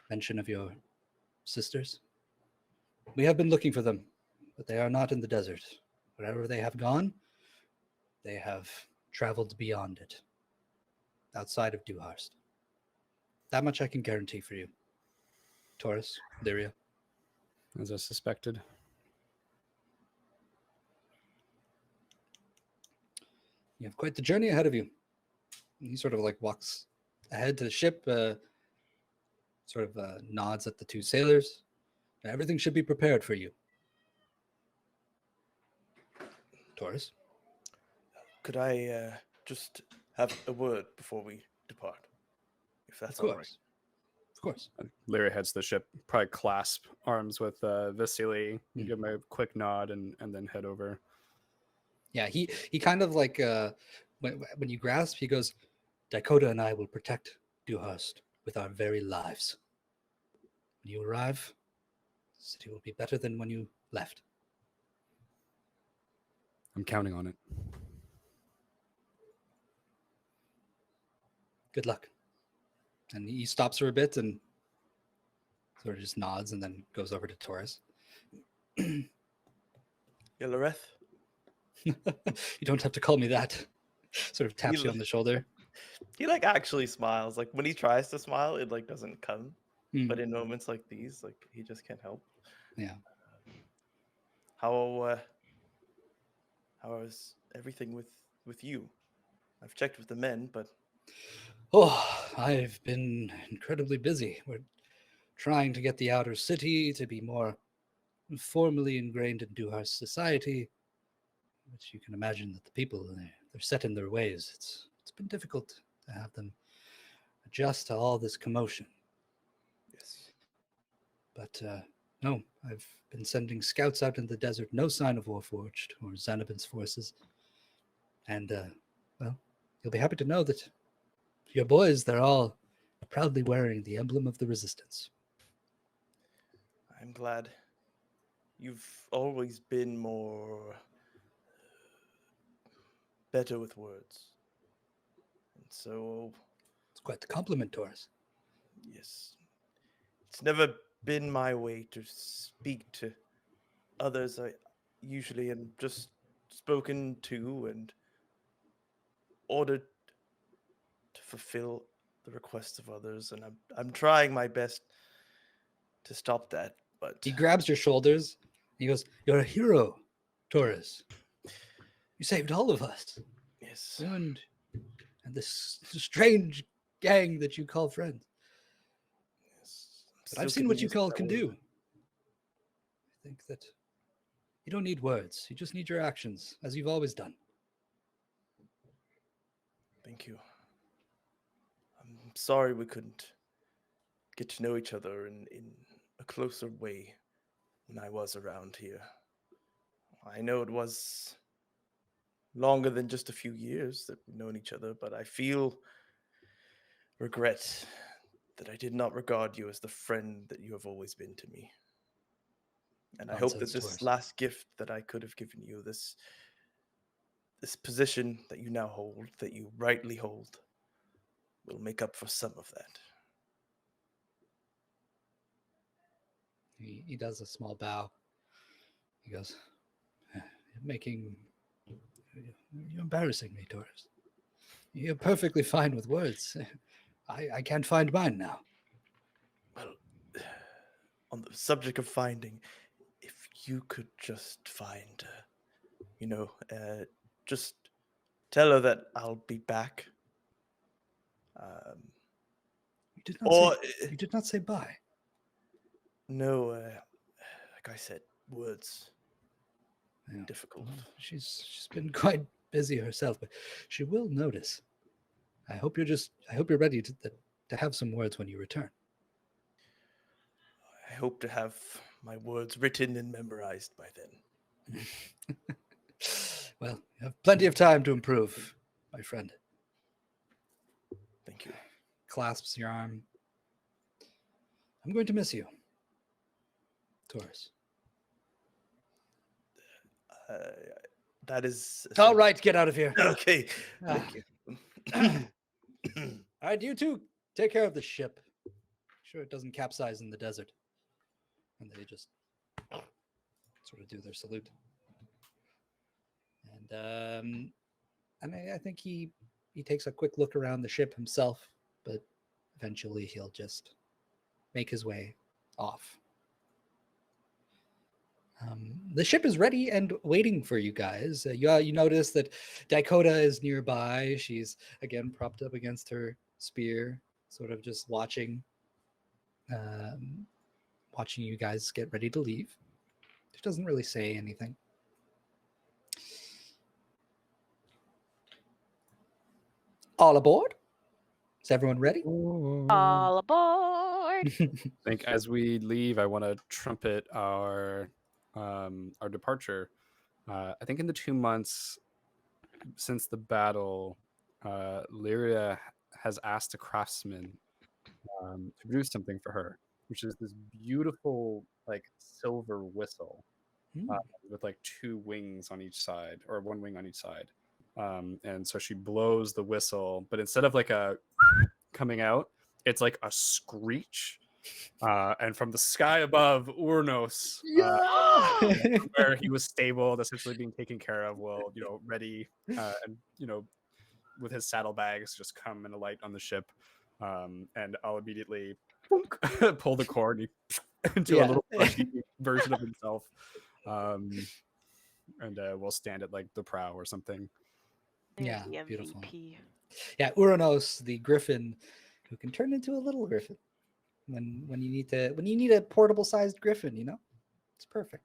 mention of your sisters. We have been looking for them, but they are not in the desert. Wherever they have gone, they have traveled beyond it, outside of Duharst. That much I can guarantee for you. Toryss, Lyria." as I suspected. You have quite the journey ahead of you. And he sort of like walks ahead to the ship, nods at the two sailors. Everything should be prepared for you. Toryss? Could I just have a word before we depart? If that's all right. Of course. Lyria heads to the ship, probably clasp arms with Vasily, give him a quick nod, and then head over. Yeah, he kind of like, when you grasp, he goes, "Dakota and I will protect Duharst with our very lives. When you arrive, the city will be better than when you left." I'm counting on it. Good luck. And he stops for a bit and sort of just nods and then goes over to Toryss. Ilareth? You don't have to call me that. Sort of taps you on the shoulder. He like actually smiles. Like when he tries to smile, it like doesn't come. Mm. But in moments like these, like he just can't help. Yeah. How is everything with you? I've checked with the men, but Oh, I've been incredibly busy. We're trying to get the outer city to be more formally ingrained in Duharst society. But you can imagine that the people, they're set in their ways. It's been difficult to have them adjust to all this commotion. yes. But no, I've been sending scouts out in the desert. No sign of Warforged or Xanabin's forces. And, well, you'll be happy to know that your boys, they're all proudly wearing the emblem of the resistance. I'm glad. You've always been more better with words. And so, It's quite the compliment, Toryss. yes. It's never been my way to speak to others. I usually am just spoken to and ordered to fulfill the requests of others, and I'm trying my best to stop that. But He grabs your shoulders. He goes, "You're a hero, Toryss. You saved all of us. yes, You and this strange gang that you call friends. yes. But I've seen what you call can do. I think that you don't need words. You just need your actions, as you've always done." Thank you. I'm sorry we couldn't get to know each other in a closer way when I was around here. I know it was longer than just a few years that we've known each other, but I feel regret that I did not regard you as the friend that you have always been to me. And I hope that Nonsense, this Toryss. last gift that I could have given you, this position that you now hold, that you rightly hold, will make up for some of that. He does a small bow. He goes, "You're you're embarrassing me, Toryss. You're perfectly fine with words. I can't find mine now." Well, on the subject of finding, if you could just find, just tell her that I'll be back. You did not Or, say. You did not say bye. no, like I said, words. Yeah. Difficult. Well, she's been quite busy herself, but she will notice. I hope you're ready to have some words when you return. I hope to have my words written and memorized by then. Well, you have plenty of time to improve, my friend. Thank you. Clasps your arm. I'm going to miss you, Toryss. That is All right, get out of here. Okay. Ah. Thank you. All right, you two, take care of the ship. Sure, it doesn't capsize in the desert. And they just sort of do their salute. And I think he takes a quick look around the ship himself, but eventually he'll just make his way off. The ship is ready and waiting for you guys. You notice that Dakota is nearby. She's again propped up against her spear, sort of just watching you guys get ready to leave. She doesn't really say anything. All aboard? Is everyone ready? All aboard! I think as we leave, I want to trumpet our departure. I think in the 2 months since the battle, Lyria has asked a craftsman to produce something for her, which is this beautiful like silver whistle with like 2 wings on each side, or 1 wing on each side. And so she blows the whistle, but instead of like a coming out, it's like a screech. And from the sky above, Urnos, where he was stabled, essentially being taken care of, will ready and with his saddlebags just come and alight on the ship. And I'll immediately pull the cord into a little plushy version of himself. and we'll stand at like the prow or something. There's Yeah, the beautiful. MVP. Yeah, Uranos, the griffin, who can turn into a little griffin when you need a portable sized griffin. It's perfect.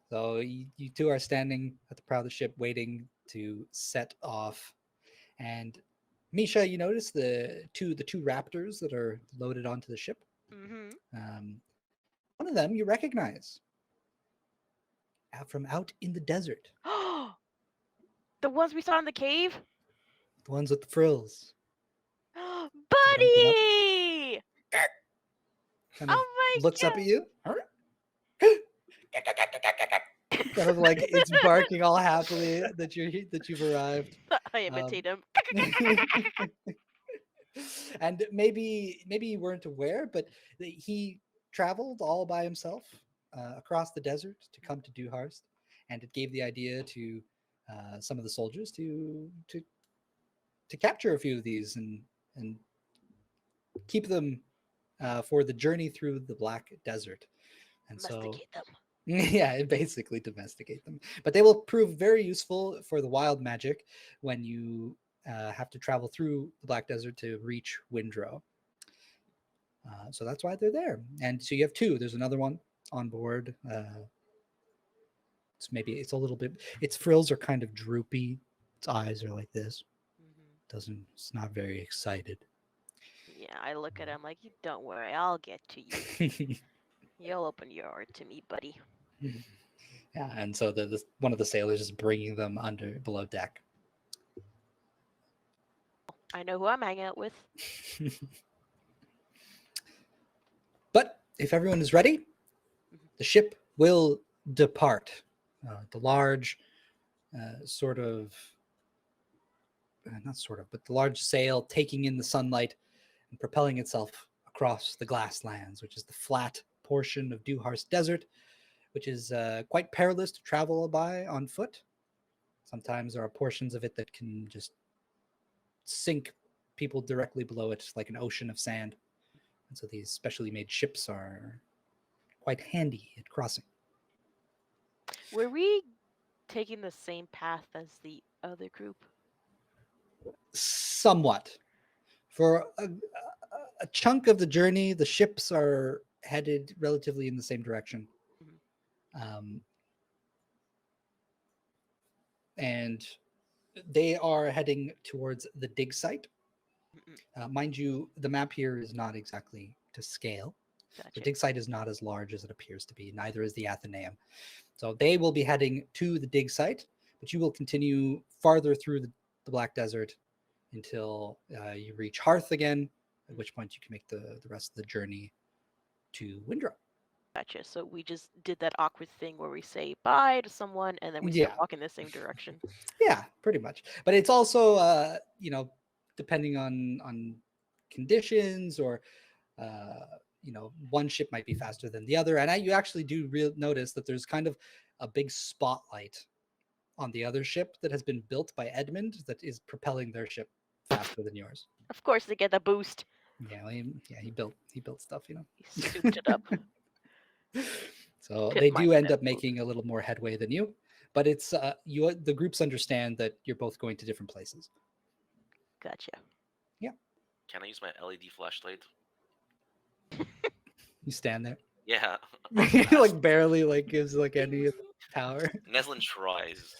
So you two are standing at the prow of the ship, waiting to set off. And Misha, you notice the two raptors that are loaded onto the ship. Mm-hmm. One of them you recognize from out in the desert. The ones we saw in the cave? The ones with the frills. Buddy! Kind of Oh my looks up god! at you. Kind of like it's barking all happily that you've arrived. I imitate him. And maybe you weren't aware, but he traveled all by himself across the desert to come to Duharst, and it gave the idea to some of the soldiers to capture a few of these and keep them for the journey through the Black Desert. And so, Domesticate them. yeah, basically domesticate them. But they will prove very useful for the wild magic when you have to travel through the Black Desert to reach Windrow. So that's why they're there. And so you have two. There's another one on board. It's a little bit. Its frills are kind of droopy. Its eyes are like this. Mm-hmm. It's not very excited. Yeah, I look at him like, don't worry, I'll get to you. You'll open your heart to me, buddy. Yeah, and so one of the sailors is bringing them below deck. I know who I'm hanging out with. But if everyone is ready, the ship will depart. The large the large sail taking in the sunlight and propelling itself across the glasslands, which is the flat portion of Duharst Desert, which is quite perilous to travel by on foot. Sometimes there are portions of it that can just sink people directly below it, like an ocean of sand. And so these specially made ships are quite handy at crossing. Were we taking the same path as the other group? Somewhat. For a chunk of the journey, the ships are headed relatively in the same direction. And they are heading towards the dig site. Mind you, the map here is not exactly to scale. Gotcha. The dig site is not as large as it appears to be. Neither is the Athenaeum. So they will be heading to the dig site, but you will continue farther through the Black Desert until you reach Hearth again, at which point you can make the rest of the journey to Windrow. Gotcha. So we just did that awkward thing where we say bye to someone and then we start walking the same direction. Yeah, pretty much. But it's also, depending on conditions or, one ship might be faster than the other. And you actually do notice that there's kind of a big spotlight on the other ship that has been built by Edmund that is propelling their ship faster than yours. Of course, they get the boost. Yeah, he built stuff, He souped it up. So they do end up making a little more headway than you, but it's the groups understand that you're both going to different places. Gotcha. Yeah. Can I use my LED flashlight? You stand there. Yeah. Like barely gives any power. Neslin tries.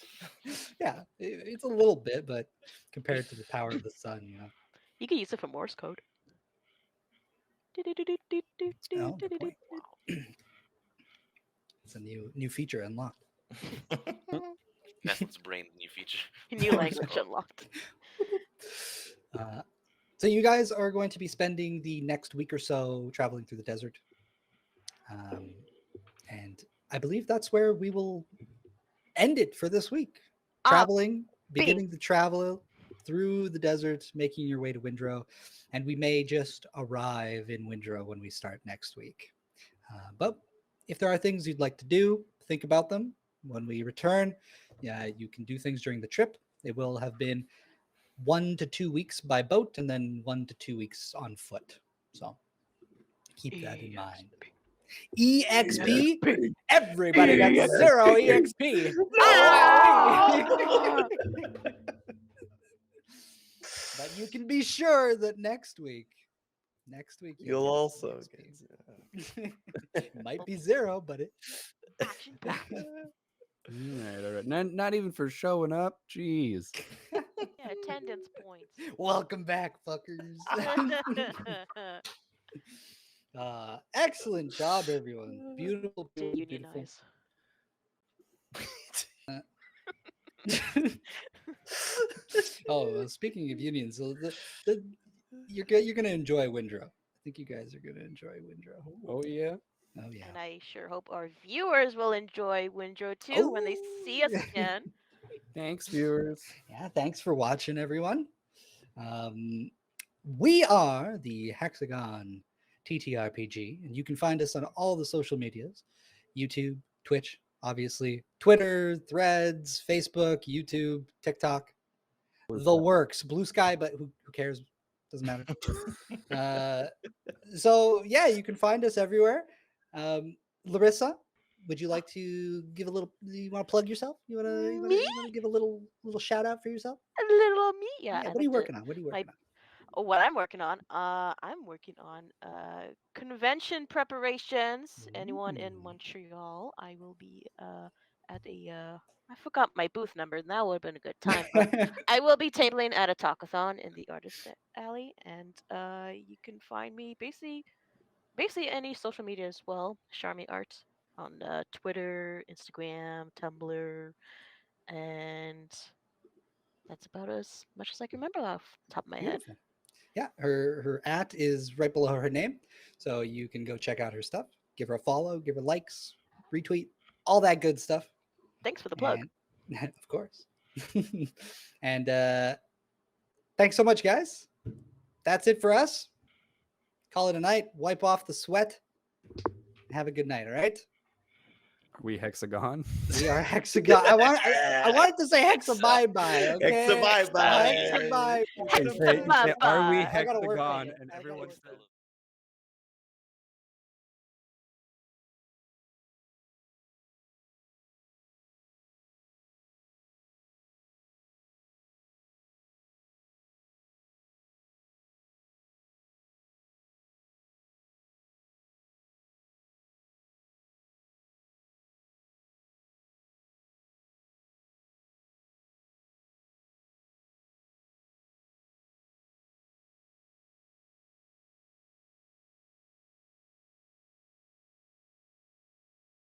Yeah, it's a little bit, but compared to the power of the sun, You can use it for Morse code. Oh, good point. It's a new feature unlocked. Neslin's brain, new feature. New language unlocked. So you guys are going to be spending the next week or so traveling through the desert. And I believe that's where we will end it for this week. Traveling, beginning to travel through the desert, making your way to Windrow. And we may just arrive in Windrow when we start next week. But if there are things you'd like to do, think about them. When we return, you can do things during the trip. It will have been 1 to 2 weeks by boat and then 1 to 2 weeks on foot. So keep that in mind. EXP? Everybody got 0 EXP. Ah! But you can be sure that next week You'll also get might be 0, but it Action packed. All right. Not even for showing up. Jeez. Yeah, attendance points. welcome back, fuckers. Excellent job, everyone. Beautiful, To beautiful. unionize. Oh, speaking of unions, so you're gonna enjoy Windrow. I think you guys are gonna enjoy Windrow. Oh yeah. Oh yeah. And I sure hope our viewers will enjoy Windrow too when they see us Oh. again. Thanks, viewers. Yeah, thanks for watching, everyone. We are the Hexagon TTRPG, and you can find us on all the social medias: YouTube, Twitch, obviously, Twitter, Threads, Facebook, YouTube, TikTok, the works, Blue Sky, but who cares? Doesn't matter. So yeah, you can find us everywhere. Laryssa, would you like to give a little? You want to plug yourself? You want to give a little shout out for yourself? A little me, yeah. What are you working on? What are you working on? What I'm working on? I'm working on convention preparations. Anyone in Ooh. Montreal, I will be at a I forgot my booth number. And that would have been a good time. But I will be tabling at a talkathon in the Artist Alley, and you can find me basically any social media as well. SharmieArt on Twitter, Instagram, Tumblr, and that's about as much as I can remember off the top of my head. Beautiful. Yeah, her @ is right below her name, so you can go check out her stuff. Give her a follow, give her likes, retweet, all that good stuff. Thanks for the plug. And, of course. And thanks so much, guys. That's it for us. Call it a night. Wipe off the sweat. Have a good night. All right. Are we Hexagon? We are Hexagon. I wanted to say Hexabye-bye. Okay? Hexabye-bye. Hexabye. Say, are we I gotta work on Hexagon? it. And I gotta everyone work on says. it.